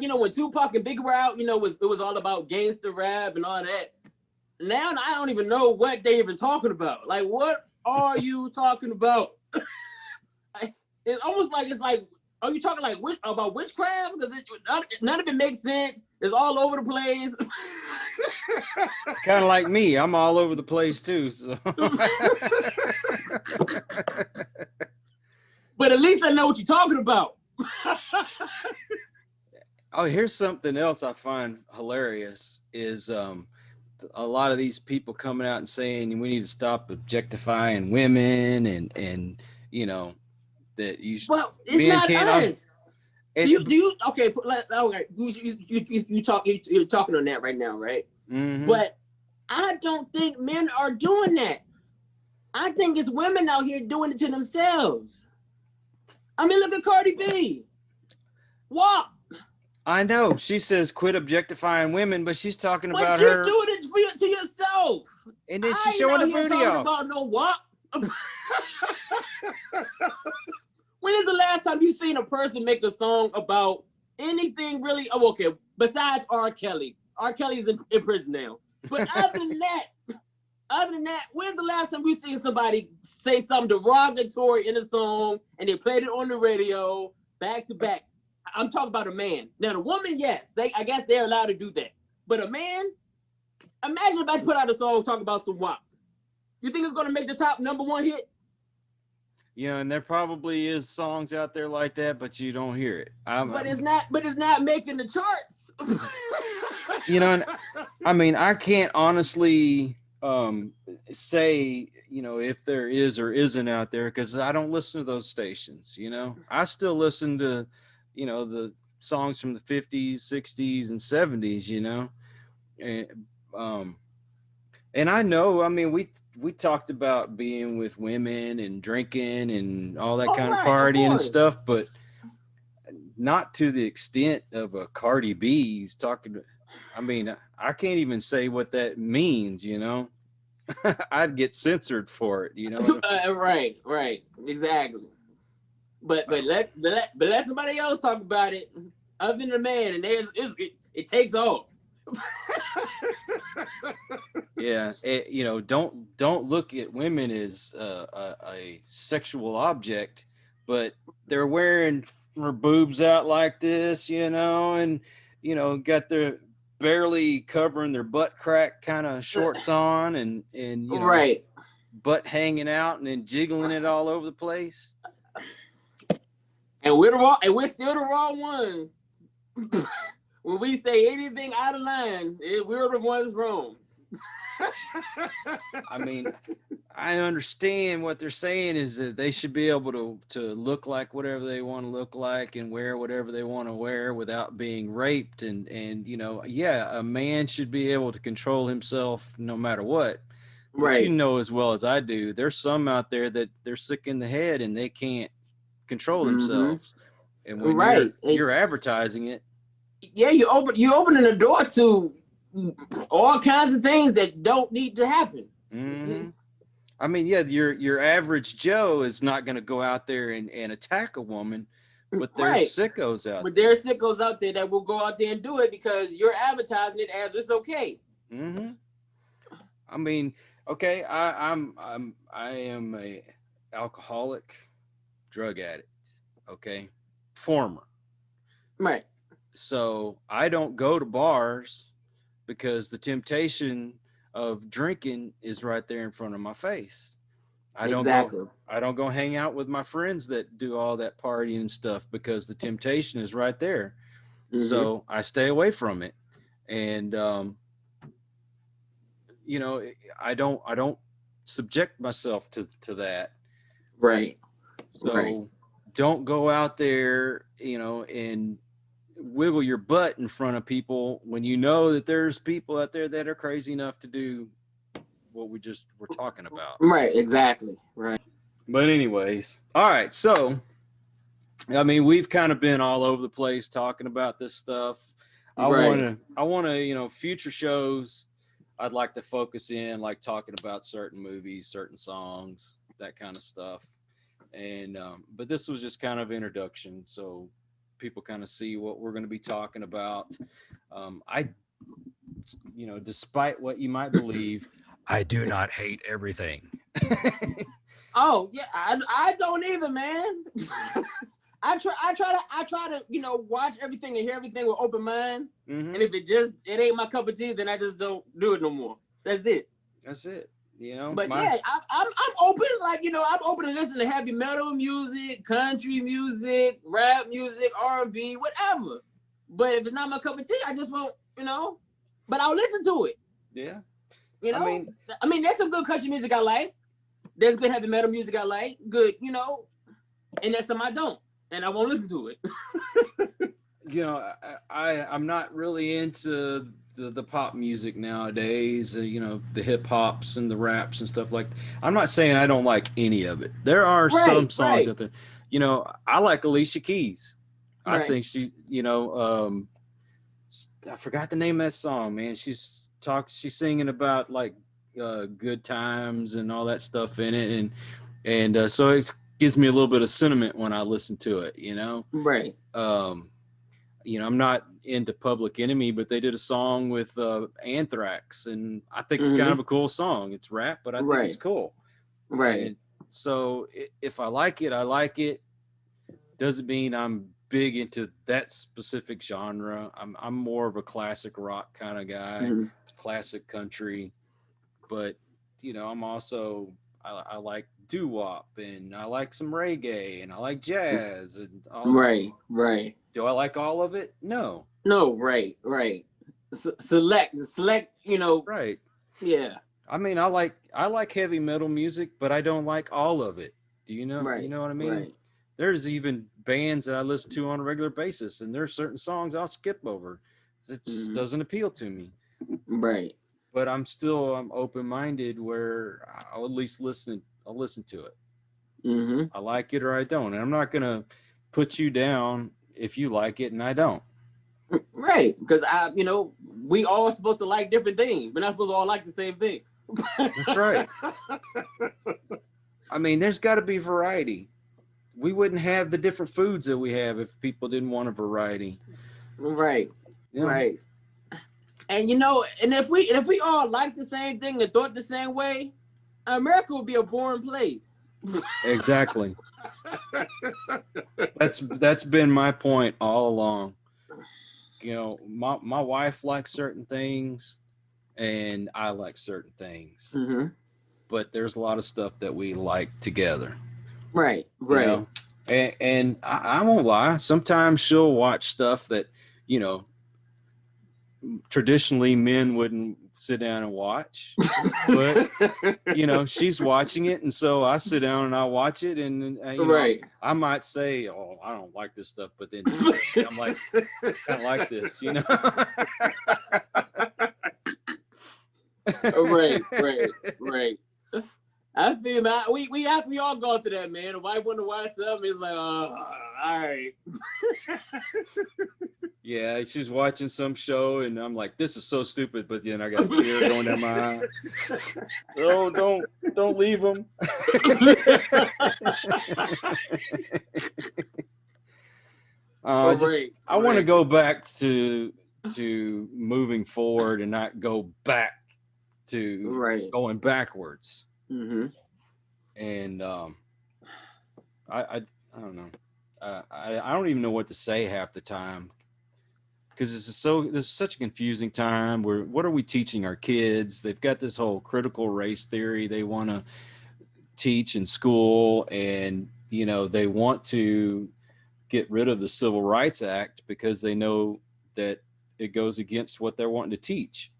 you know, when Tupac and Biggie were out, you know, it was all about gangster rap and all that. Now I don't even know what they even talking about. Like, what are you talking about? It's almost like are you talking like about witchcraft? Because none of it makes sense. It's all over the place. It's kind of like me. I'm all over the place too. So. But at least I know what you're talking about. Oh, here's something else I find hilarious is a lot of these people coming out and saying we need to stop objectifying women and you know that you should. Well, it's not us. Do you okay? You're talking on that right now, right? But I don't think men are doing that. I think it's women out here doing it to themselves. I mean, look at Cardi B. What? I know she says quit objectifying women, but she's talking about her. But you're doing it to yourself. And then she's showing a booty off. About no what? When is the last time you seen a person make a song about anything really? Oh, okay. Besides R. Kelly. R. Kelly's in prison now. But other than that, when's the last time we seen somebody say something derogatory in a song and they played it on the radio back to back? I'm talking about a man. Now the woman, yes, I guess they're allowed to do that. But a man, imagine if I put out a song talking about some WAP. You think it's gonna make the top #1 hit? Yeah, and there probably is songs out there like that, but you don't hear it. But it's not making the charts. You know, I mean, I can't honestly say, if there is or isn't out there, because I don't listen to those stations. I still listen to, the songs from the 50s, 60s, and 70s. And um, and I know, I mean, we talked about being with women and drinking and all that All kind of right, of partying and course. stuff, but not to the extent of a Cardi B who's talking. I mean, I can't even say what that means. I'd get censored for it. Right, right, exactly. But let somebody else talk about it other than the man, and it takes off. Yeah, don't look at women as a sexual object, but they're wearing their boobs out like this, and got their barely covering their butt crack kind of shorts on, and Right. butt hanging out, and then jiggling it all over the place. And we're still the wrong ones. When we say anything out of line, we're the ones wrong. I mean, I understand what they're saying is that they should be able to look like whatever they want to look like and wear whatever they want to wear without being raped. And yeah, a man should be able to control himself no matter what. But Right. as well as I do, there's some out there that they're sick in the head and they can't control themselves. And when Right. you're advertising it, Yeah, you opening the door to all kinds of things that don't need to happen. mm-hmm. I mean, yeah, your average Joe is not going to go out there and attack a woman, but there's sickos out there. But there's sickos out there that will go out there and do it because you're advertising it as it's okay. Mm-hmm. I mean, okay, I am a alcoholic, drug addict. Okay, former. Right. So I don't go to bars because the temptation of drinking is right there in front of my face. I don't go hang out with my friends that do all that partying and stuff because the temptation is right there. Mm-hmm. So I stay away from it. And I don't subject myself to that. Right. So don't go out there, and wiggle your butt in front of people when you know that there's people out there that are crazy enough to do what we're talking about. Right, exactly. Right. But anyways, all right. So, I mean, we've kind of been all over the place talking about this stuff. I want to, future shows, I'd like to focus in, like talking about certain movies, certain songs, that kind of stuff. And, but this was just kind of introduction. So people kind of see what we're going to be talking about. Despite what you might believe, I do not hate everything. Oh yeah, I don't either, man. I try to watch everything and hear everything with open mind. Mm-hmm. And if it ain't my cup of tea, then I just don't do it no more. That's it. But yeah, I'm open. Like I'm open to listen to heavy metal music, country music, rap music, R&B, whatever. But if it's not my cup of tea, I just won't. But I'll listen to it. Yeah. I mean, there's some good country music I like. There's good heavy metal music I like. Good, and there's some I don't, and I won't listen to it. I'm not really into the pop music nowadays. The hip hops and the raps and stuff like that. I'm not saying I don't like any of it. There are some songs out there. I like Alicia Keys. I think she, I forgot the name of that song, man. She's singing about like good times and all that stuff in it, and so it gives me a little bit of sentiment when I listen to it. Right. I'm not into Public Enemy, but they did a song with Anthrax, and I think it's kind of a cool song. It's rap, but I think it's cool. Right. And so if I like it, I like it. Doesn't mean I'm big into that specific genre. I'm more of a classic rock kind of guy, classic country, but I'm also I like doo-wop, and I like some reggae, and I like jazz, and all right. Do I like all of it? No. Right. Select. Right. Yeah. I mean, I like heavy metal music, but I don't like all of it. Do you Right, know what I mean? right. There's even bands that I listen to on a regular basis, and there's certain songs I'll skip over. It just Hmm. doesn't appeal to me. Right, But I'm open minded where I'll at least listen. I'll listen to it. hmm, I like it or I don't, and I'm not gonna put you down if you like it and I don't. right. Because we all supposed to like different things. We're not supposed to all like the same thing. That's right. I mean, there's got to be variety. We wouldn't have the different foods that we have if people didn't want a variety. Right, You know, right. And and if we all liked the same thing and thought the same way, America would be a boring place. exactly. That's been my point all along. My wife likes certain things, and I like certain things, Hmm. but there's a lot of stuff that we like together. Right, You right, know, and I won't lie. Sometimes she'll watch stuff that you know traditionally men wouldn't sit down and watch, but she's watching it, and so I sit down and I watch it, and right. I might say, "Oh, I don't like this stuff," but then secretly, I'm like, "I kind of like this." Right, right, right. I feel that we all go through that, man. The wife wonder why something is like, all right. Yeah, she's watching some show, and I'm like, "This is so stupid," but then I got a tear going down my eye. Oh, don't leave him. Right, I want to right. go back to moving forward and not go back to Right. going backwards. Hmm. And I don't know. I don't even know what to say half the time because this is such a confusing time. Where what are we teaching our kids? They've got this whole critical race theory they want to teach in school, and they want to get rid of the Civil Rights Act because they know that it goes against what they're wanting to teach.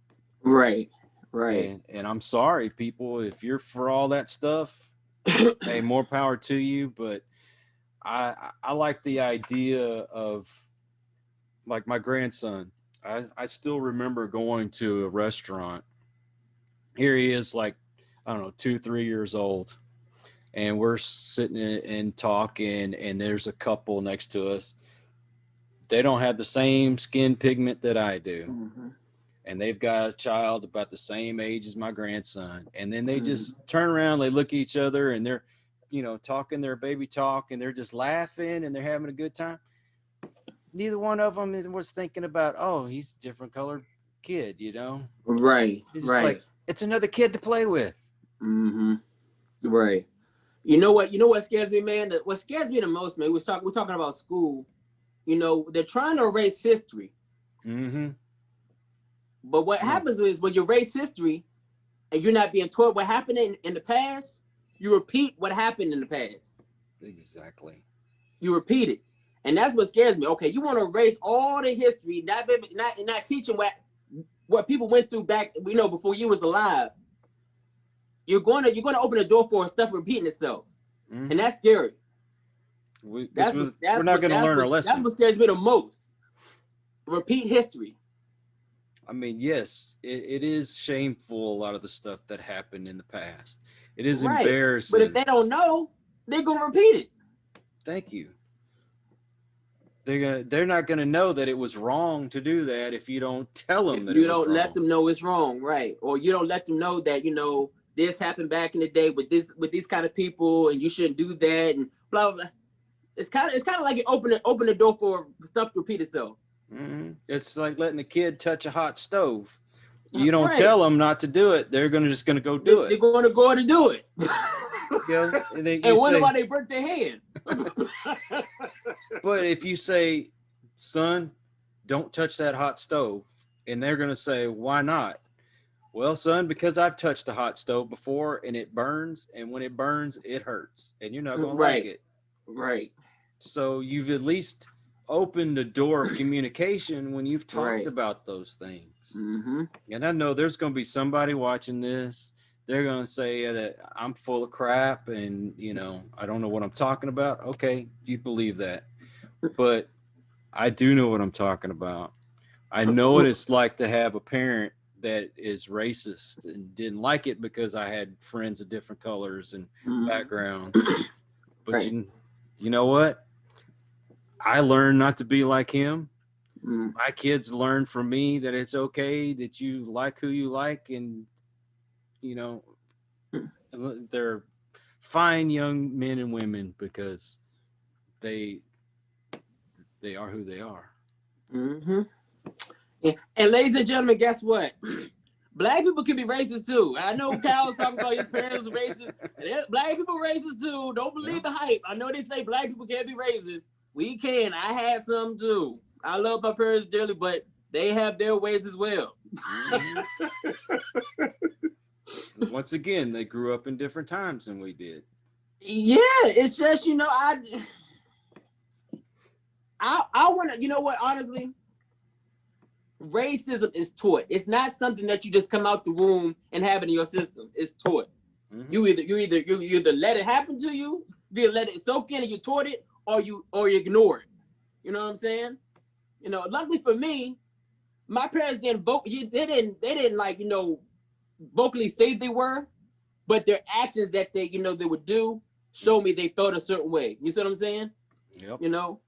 Right, right. And I'm sorry, people, if you're for all that stuff, hey, more power to you. But I like the idea of like my grandson. I still remember going to a restaurant. Here he is, like I don't know, 2, 3 years old, and we're sitting and talking, and there's a couple next to us. They don't have the same skin pigment that I do, Hmm. and they've got a child about the same age as my grandson, and then they Hmm. just turn around, they look at each other, and they're talking their baby talk, and they're just laughing and they're having a good time. Neither one of them was thinking about, oh, he's a different colored kid. Right, It's just right. like it's another kid to play with. Hmm. Right. You know what? You know what scares me, man? What scares me the most, man? We're talking about school. They're trying to erase history, Mm-hmm. but what No, happens is when you erase history and you're not being taught what happened in the past, you repeat what happened in the past. exactly. You repeat it, and that's what scares me. Okay, you want to erase all the history, not teaching what people went through back, before you was alive. You're gonna open the door for stuff repeating itself, and Mm-hmm. that's scary. Because we're not going to learn our That's lesson. what scares me the most. Repeat history. I mean, yes, it is shameful, a lot of the stuff that happened in the past. It is Right. But if embarrassing. they don't know, they're gonna repeat it. Thank you. They're not gonna know that it was wrong to do that if you don't tell them If that it you was don't let wrong. them know it's wrong, right? Or you don't let them know that this happened back in the day with these kind of people, and you shouldn't do that, and blah blah blah. It's kind of like you open the door for stuff to repeat itself. It's like letting a kid touch a hot stove. You don't Right. tell them not to do it; they're just gonna go do They're it. going to go out and do it, You and wonder why say, they break their hand. but if you say, "Son, don't touch that hot stove," and they're gonna say, "Why not?" Well, son, because I've touched a hot stove before and it burns, and when it burns, it hurts, and you're not going to like Right. it. Right. So you've at least opened the door of communication when you've talked Right. about those things. Mm-hmm. And I know there's going to be somebody watching this. They're going to say that I'm full of crap and, you know, I don't know what I'm talking about. Okay, you believe that. But I do know what I'm talking about. I know what it's like to have a parent that is racist and didn't like it because I had friends of different colors and backgrounds. But Right. you know what? I learned not to be like him. Mm. My kids learn from me that it's okay that you like who you like, and you know they're fine young men and women because they are who they are. Mm-hmm. Yeah. And ladies and gentlemen, guess what? Black people can be racist too. I know Cal's talking about his parents are racist. Black people racist too. Don't believe the hype. I know they say black people can't be racist. We can. I had some too. I love my parents dearly, but they have their ways as well. Once again, they grew up in different times than we did. Yeah, it's just, you know, I want to, you know what, honestly, racism is taught. It's not something that you just come out the womb and have it in your system. It's taught. Mm-hmm. You either let it happen to you, you let it soak in and you taught it, or you ignore it. You know what I'm saying? You know, luckily for me, my parents didn't vote. They didn't like, you know, vocally say they were, but their actions that they, you know, they would do show me they felt a certain way. You see what I'm saying? Yep. You know.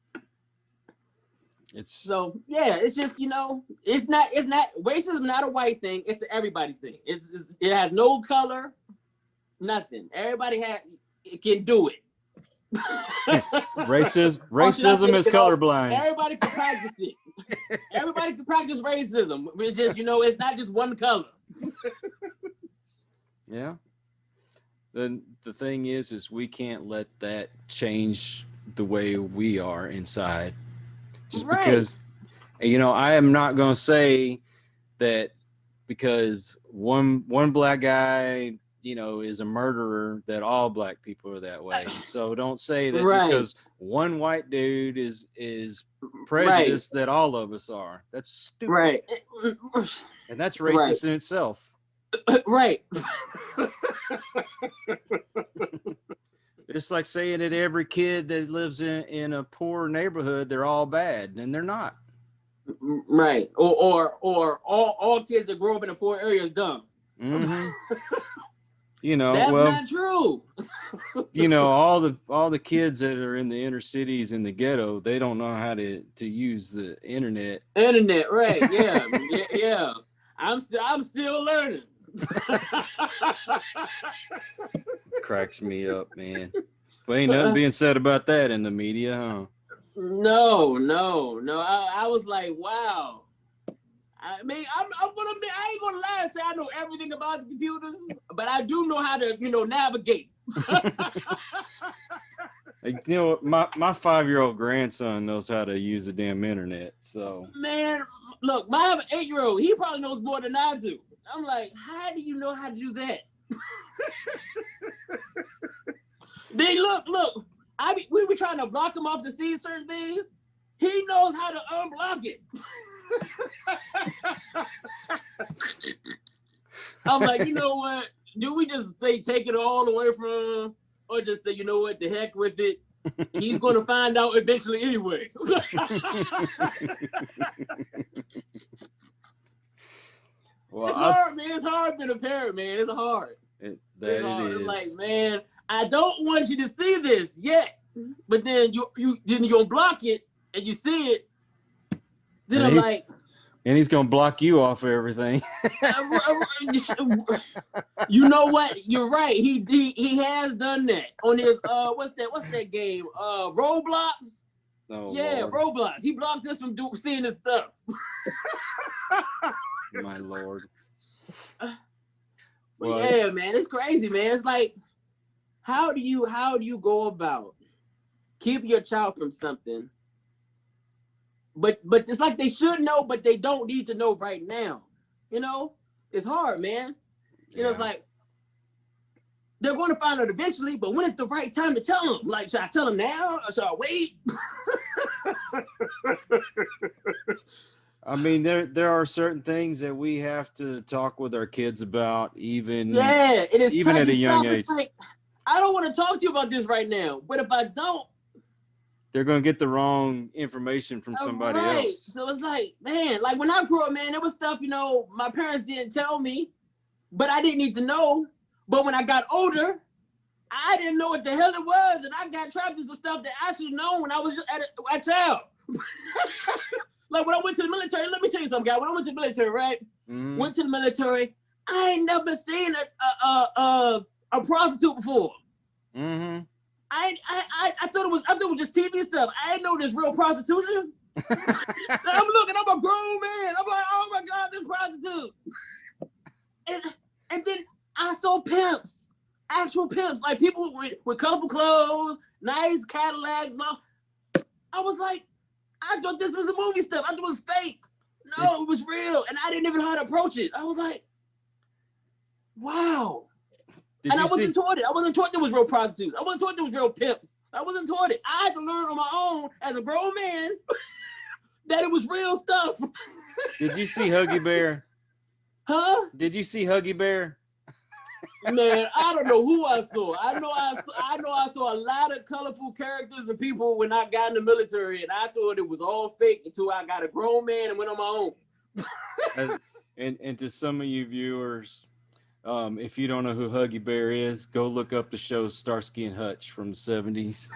It's so yeah. It's just, you know, it's not racism. Not a white thing. It's an everybody thing. It has no color, nothing. Everybody can do it. Racism is colorblind. Everybody can practice it. Everybody can practice racism. It's just, you know, it's not just one color. Yeah. Then the thing is we can't let that change the way we are inside. Just because, you know, I am not going to say that because one black guy, you know, is a murderer, that all black people are that way. So don't say that just because one white dude is prejudiced that all of us are. That's stupid. Right. And that's racist in itself. Right. It's like saying that every kid that lives in a poor neighborhood, they're all bad, and they're not. Right. Or all kids that grow up in a poor area is dumb. Mm-hmm. You know, that's not true. You know, all the kids that are in the inner cities in the ghetto, they don't know how to use the internet. Internet, right? Yeah, yeah. I'm still learning. Cracks me up, man. But ain't nothing being said about that in the media, huh? No. I was like, wow. I mean, I ain't gonna lie and say I know everything about the computers, but I do know how to, you know, navigate. You know, my 5-year-old grandson knows how to use the damn internet. So man, look, my 8-year-old, he probably knows more than I do. I'm like, how do you know how to do that? Then look, we were trying to block him off to see certain things. He knows how to unblock it. I'm like, you know what? Do we just say take it all away from him, or just say, you know what, the heck with it? He's going to find out eventually anyway. Well, it's hard, man. It's hard being a parent, man. It's hard. It is. I'm like, man, I don't want you to see this yet, but then you gonna block it and you see it. Then I'm like, and he's gonna block you off of everything. You know what? You're right. He has done that on his what's that game? Roblox. Oh, yeah, Lord. Roblox. He blocked us from seeing this stuff. My Lord. Well, yeah, man, it's crazy, man. It's like, how do you go about keeping your child from something? But it's like they should know, but they don't need to know right now. You know, it's hard, man. You know, it's like they're going to find out eventually, but when is the right time to tell them? Like, should I tell them now or should I wait? I mean, there are certain things that we have to talk with our kids about, even it is even at a touchy young stuff. age. It's like, I don't want to talk to you about this right now, but if I don't, they're going to get the wrong information from somebody else. So it's like, man, like when I grew up, man, there was stuff, my parents didn't tell me, but I didn't need to know. But when I got older, I didn't know what the hell it was, and I got trapped in some stuff that I should have known when I was just a child. Like when I went to the military, let me tell you something, guy. When I went to the military, right? Mm-hmm. Went to the military, I ain't never seen a prostitute before. Mm-hmm. I thought it was just TV stuff. I didn't know there's real prostitution. I'm looking, I'm a grown man. I'm like, oh my God, this prostitute. And then I saw pimps, actual pimps, like people with colorful clothes, nice Cadillacs. I was like, I thought this was a movie stuff. I thought it was fake. No, it was real. And I didn't even know how to approach it. I was like, wow. And I wasn't taught it. I wasn't taught there was real prostitutes. I wasn't taught there was real pimps. I wasn't taught it. I had to learn on my own as a grown man that it was real stuff. Did you see Huggy Bear? Huh? Did you see Huggy Bear? Man, I don't know who I saw. I know I saw a lot of colorful characters and people when I got in the military, and I thought it was all fake until I got a grown man and went on my own. and to some of you viewers, if you don't know who Huggy Bear is, go look up the show Starsky and Hutch from the 70s.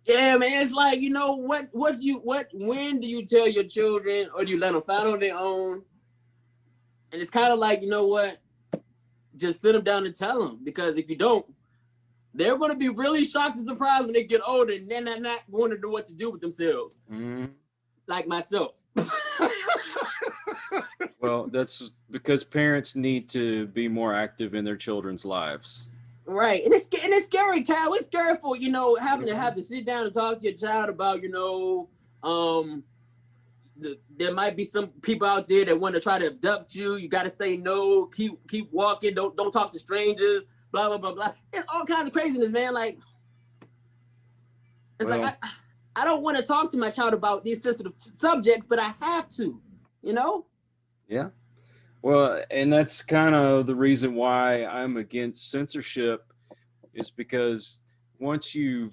Yeah, man, it's like, when do you tell your children, or do you let them find on their own? And it's kind of like, you know what? Just sit them down and tell them, because if you don't, they're going to be really shocked and surprised when they get older, and then they're not going to know what to do with themselves. Mm-hmm. Like myself. Well, that's because parents need to be more active in their children's lives. Right. And it's scary, Kyle. It's scary for, having to have to sit down and talk to your child about, there might be some people out there that want to try to abduct you. You got to say no, keep walking, don't talk to strangers, blah, blah, blah, blah. It's all kinds of craziness, man. Like, it's like, I don't want to talk to my child about these sensitive subjects, but I have to, Yeah. Well, and that's kind of the reason why I'm against censorship, is because once you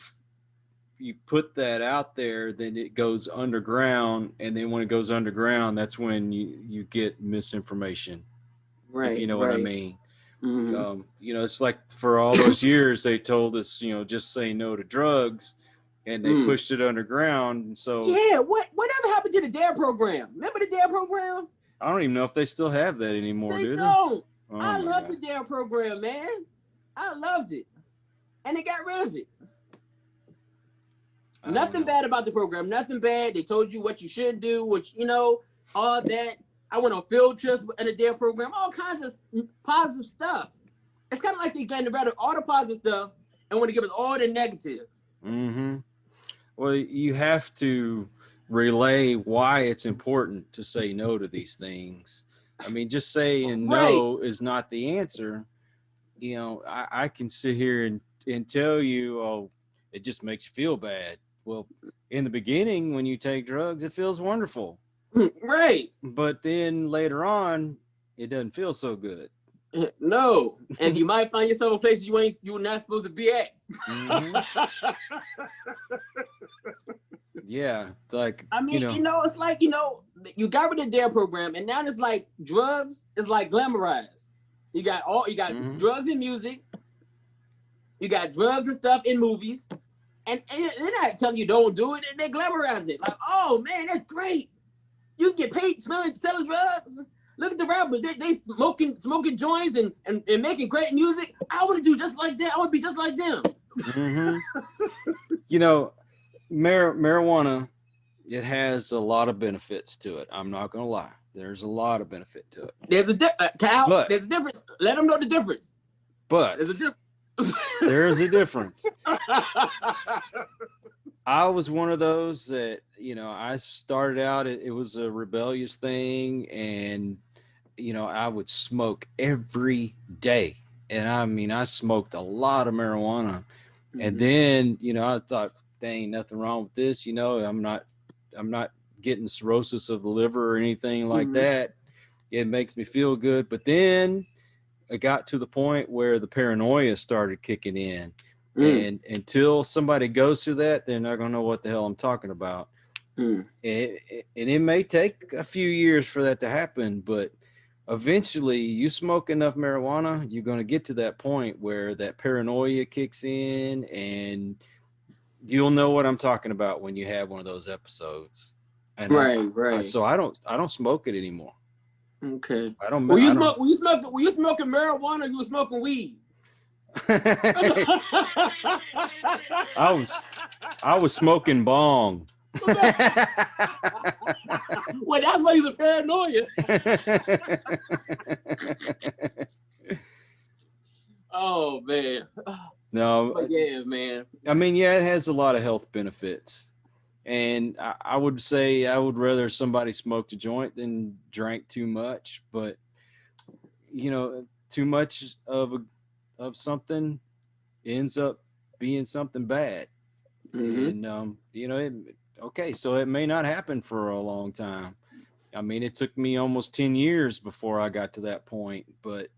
put that out there, then it goes underground, and then when it goes underground, that's when you get misinformation. Right. If you know what I mean. Mm-hmm. It's like for all those years they told us, just say no to drugs, and they pushed it underground, and so whatever happened to the DARE program? Remember the DARE program? I don't even know if they still have that anymore. They don't. Oh, I love the DARE program, man. I loved it, and they got rid of it. Nothing bad about the program. Nothing bad. They told you what you should do, which, all that. I went on field trips in the DARE program, all kinds of positive stuff. It's kind of like they getting rid of all the positive stuff and want to give us all the negative. Mm-hmm. Well, you have to relay why it's important to say no to these things. I mean, just saying no is not the answer. I can sit here and tell you, oh, it just makes you feel bad. Well, in the beginning, when you take drugs, it feels wonderful. Right. But then later on, it doesn't feel so good. No. And you might find yourself in places you're not supposed to be at. Mm-hmm. Yeah. Like, I mean, it's like, you got rid of the DARE program, and now it's like drugs is like glamorized. You got drugs in music. You got drugs and stuff in movies. And they're not telling you don't do it. They're glamorizing it. Like, oh, man, that's great. You can get paid selling drugs. Look at the rappers. They smoking joints and making great music. I want to do just like that. I want to be just like them. Mm-hmm. Marijuana, it has a lot of benefits to it. I'm not going to lie. There's a lot of benefit to it. There's a difference. Let them know the difference. But there's a difference. There's a difference. I was one of those that, I started out, it was a rebellious thing, and, I would smoke every day. And I mean, I smoked a lot of marijuana. Mm-hmm. And then, I thought, there ain't nothing wrong with this. I'm not getting cirrhosis of the liver or anything like that. It makes me feel good. But then it got to the point where the paranoia started kicking in. And until somebody goes through that, they're not going to know what the hell I'm talking about. And it may take a few years for that to happen, but eventually you smoke enough marijuana, you're going to get to that point where that paranoia kicks in, and you'll know what I'm talking about when you have one of those episodes. And right. So I don't smoke it anymore. Okay. I don't. Were you smoking marijuana or you were smoking weed? I was smoking bong. Well, that's why he's a paranoia. Oh man. No. But yeah, man. I mean, yeah, it has a lot of health benefits. And I would say I would rather somebody smoked a joint than drank too much. But too much of something ends up being something bad. And okay, so it may not happen for a long time. I mean, it took me almost 10 years before I got to that point. But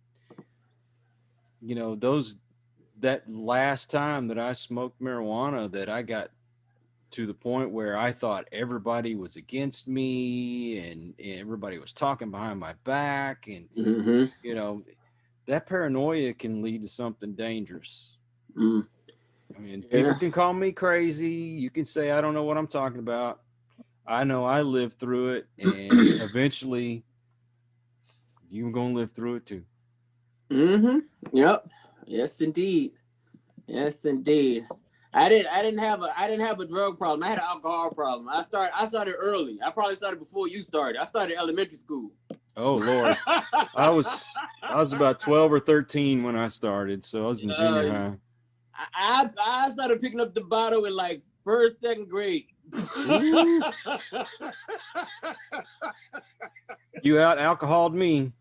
that last time that I smoked marijuana, that I got to the point where I thought everybody was against me and everybody was talking behind my back, and that paranoia can lead to something dangerous. I mean, people can call me crazy. You can say I don't know what I'm talking about. I know I lived through it, and eventually you're gonna live through it too. Yep. Yes, indeed. Yes, indeed. I didn't have a drug problem. I had an alcohol problem. I started early. I probably started before you started. I started elementary school. Oh Lord. I was about 12 or 13 when I started, so I was in junior high. I started picking up the bottle in like first, second grade. You out alcoholed me.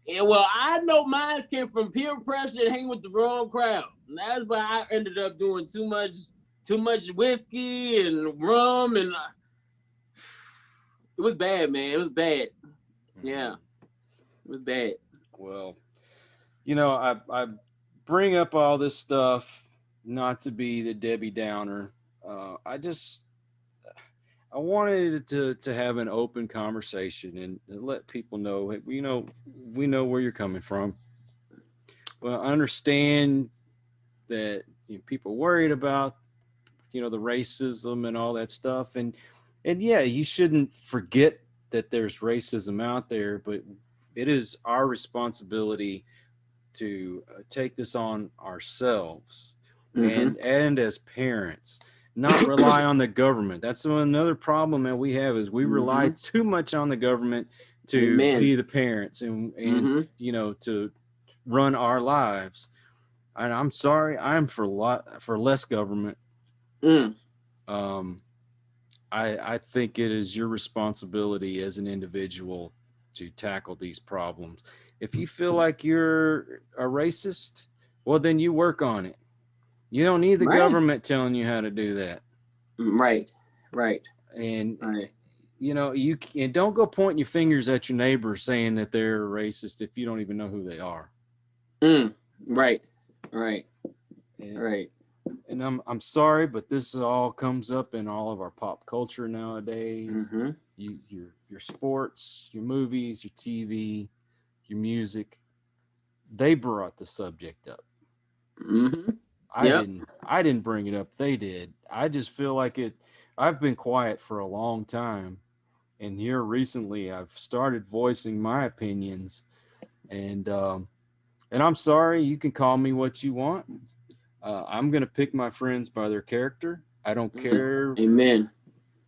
Yeah, well, I know mine came from peer pressure and hanging with the wrong crowd. And that's why I ended up doing too much whiskey and rum, and it was bad, man. It was bad. Yeah, it was bad. Well, I bring up all this stuff not to be the Debbie Downer. I wanted to have an open conversation and let people know, we know where you're coming from. Well, I understand that people are worried about, the racism and all that stuff. And yeah, you shouldn't forget that there's racism out there, but it is our responsibility to take this on ourselves and as parents. Not rely on the government. That's another problem that we have, is we rely too much on the government to be the parents and to run our lives. And I'm sorry, I'm for less government. I think it is your responsibility as an individual to tackle these problems. If you feel like you're a racist, well, then you work on it. You don't need the government telling you how to do that. Right. And you and don't go pointing your fingers at your neighbor saying that they're racist if you don't even know who they are. Right. And I'm sorry, but this all comes up in all of our pop culture nowadays. Your sports, your movies, your TV, your music. They brought the subject up. I didn't bring it up. They did. I just feel like I've been quiet for a long time, and here recently I've started voicing my opinions, and I'm sorry. You can call me what you want. I'm gonna pick my friends by their character. I don't care. Amen.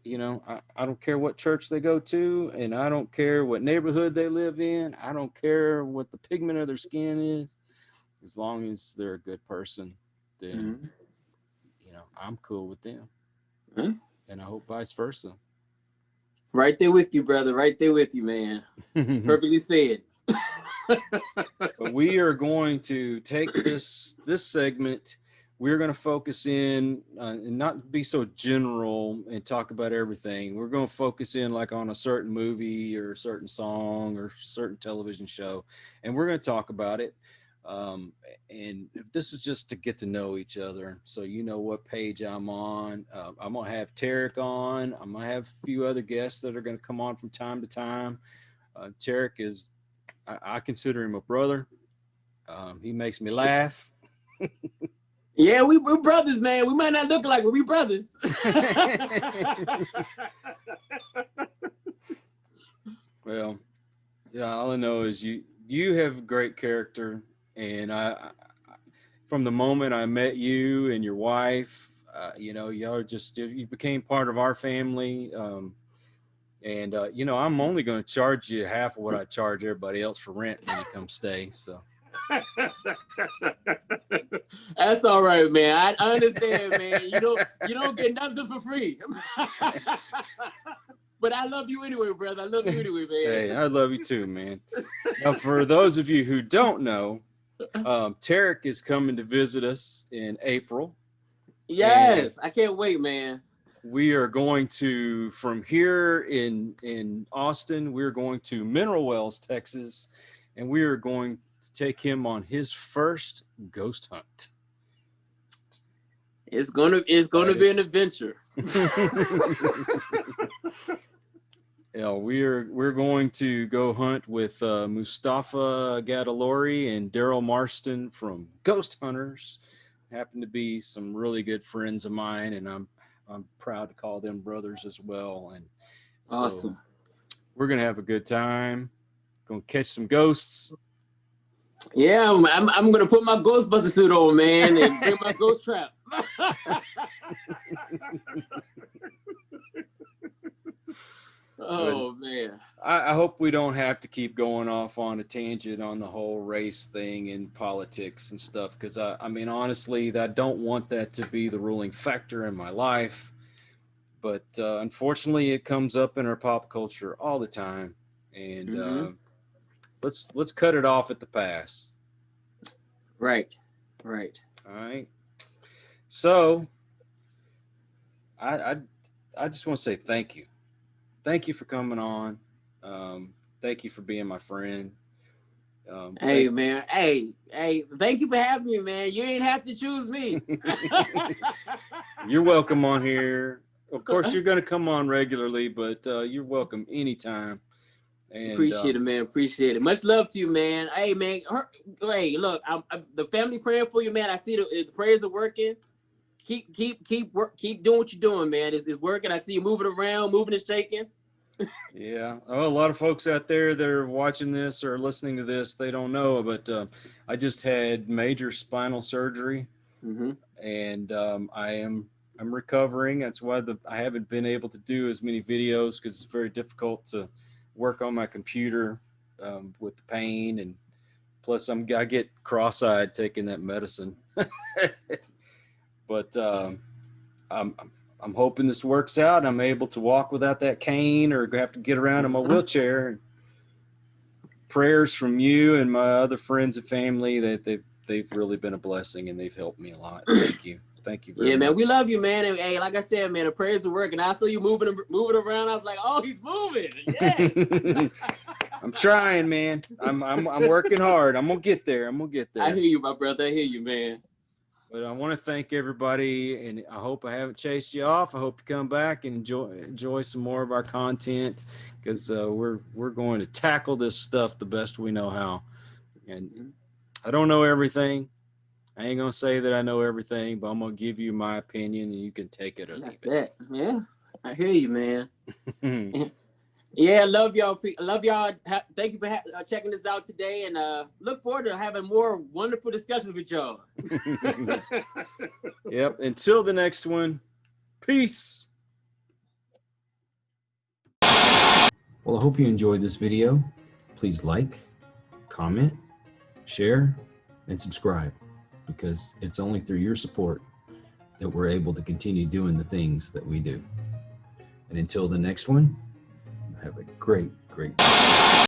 I don't care what church they go to, and I don't care what neighborhood they live in. I don't care what the pigment of their skin is, as long as they're a good person. Then I'm cool with them, and I hope vice versa. Right there with you, brother. Right there with you, man. Perfectly said. But we are going to take this segment. we're going to focus in and not be so general and talk about everything. We're going to focus in like on a certain movie or a certain song or certain television show, and we're going to talk about it. And this was just to get to know each other, so you know what page I'm on. I'm going to have Tarak on. I'm going to have a few other guests that are going to come on from time to time. Tarak is, I consider him a brother. He makes me laugh. Yeah, we're brothers, man. We might not look like, but we brothers. Well, yeah, all I know is you have great character, and I from the moment I met you and your wife, you know, you became part of our family. And you know, I'm only going to charge you half of what I charge everybody else for rent when you come stay. So That's all right, man. I understand, man. You don't get nothing for free. But I love you anyway, brother. I love you anyway, man. Hey, I love you too, man. Now, for those of you who don't know, Tarak is coming to visit us in April. Yes, I can't wait, man. We are going to, from here in Austin, we're going to Mineral Wells, Texas, and we are going to take him on his first ghost hunt. It's gonna be an adventure. Yeah, we're going to go hunt with Mustafa Gadalori and Daryl Marston from Ghost Hunters. Happen to be some really good friends of mine, and I'm proud to call them brothers as well. And awesome. So we're gonna have a good time. Gonna catch some ghosts. Yeah, I'm gonna put my Ghostbuster suit on, man, and bring my ghost trap. Oh man. I hope we don't have to keep going off on a tangent on the whole race thing and politics and stuff, because I mean, honestly, I don't want that to be the ruling factor in my life. But unfortunately, it comes up in our pop culture all the time, and let's cut it off at the pass. Right. All right. So I just want to say thank you. Thank you for coming on. Thank you for being my friend. Hey, man. Hey, thank you for having me, man. You ain't have to choose me. You're welcome on here. Of course, you're going to come on regularly, but you're welcome anytime. And, appreciate it, man. Appreciate it. Much love to you, man. Hey, man. Hey, look, I'm the family praying for you, man. I see the prayers are working. Keep doing what you're doing, man. It's working. I see you moving around, moving and shaking. Yeah. Oh, a lot of folks out there that are watching this or listening to this, they don't know, but I just had major spinal surgery, and I'm recovering. That's why I haven't been able to do as many videos, because it's very difficult to work on my computer with the pain, and plus I get cross-eyed taking that medicine. But I'm hoping this works out. I'm able to walk without that cane or have to get around in my wheelchair. Prayers from you and my other friends and family, that they've really been a blessing, and they've helped me a lot. Thank you. Thank you very much. Man, we love you, man. And hey, like I said, man, the prayers are working. I saw you moving around. I was like, oh, he's moving. Yeah. I'm trying, man. I'm working hard. I'm gonna get there. I hear you, my brother. I hear you, man. But I want to thank everybody, and I hope I haven't chased you off. I hope you come back and enjoy some more of our content, because we're going to tackle this stuff the best we know how. And I don't know everything. I ain't gonna say that I know everything, but I'm gonna give you my opinion, and you can take it or leave it. That's that. Yeah, I hear you, man. Yeah, love y'all. Love y'all. Thank you for checking this out today, and look forward to having more wonderful discussions with y'all. Yep. Until the next one, peace. Well, I hope you enjoyed this video. Please like, comment, share, and subscribe, because it's only through your support that we're able to continue doing the things that we do. And until the next one, have a great day.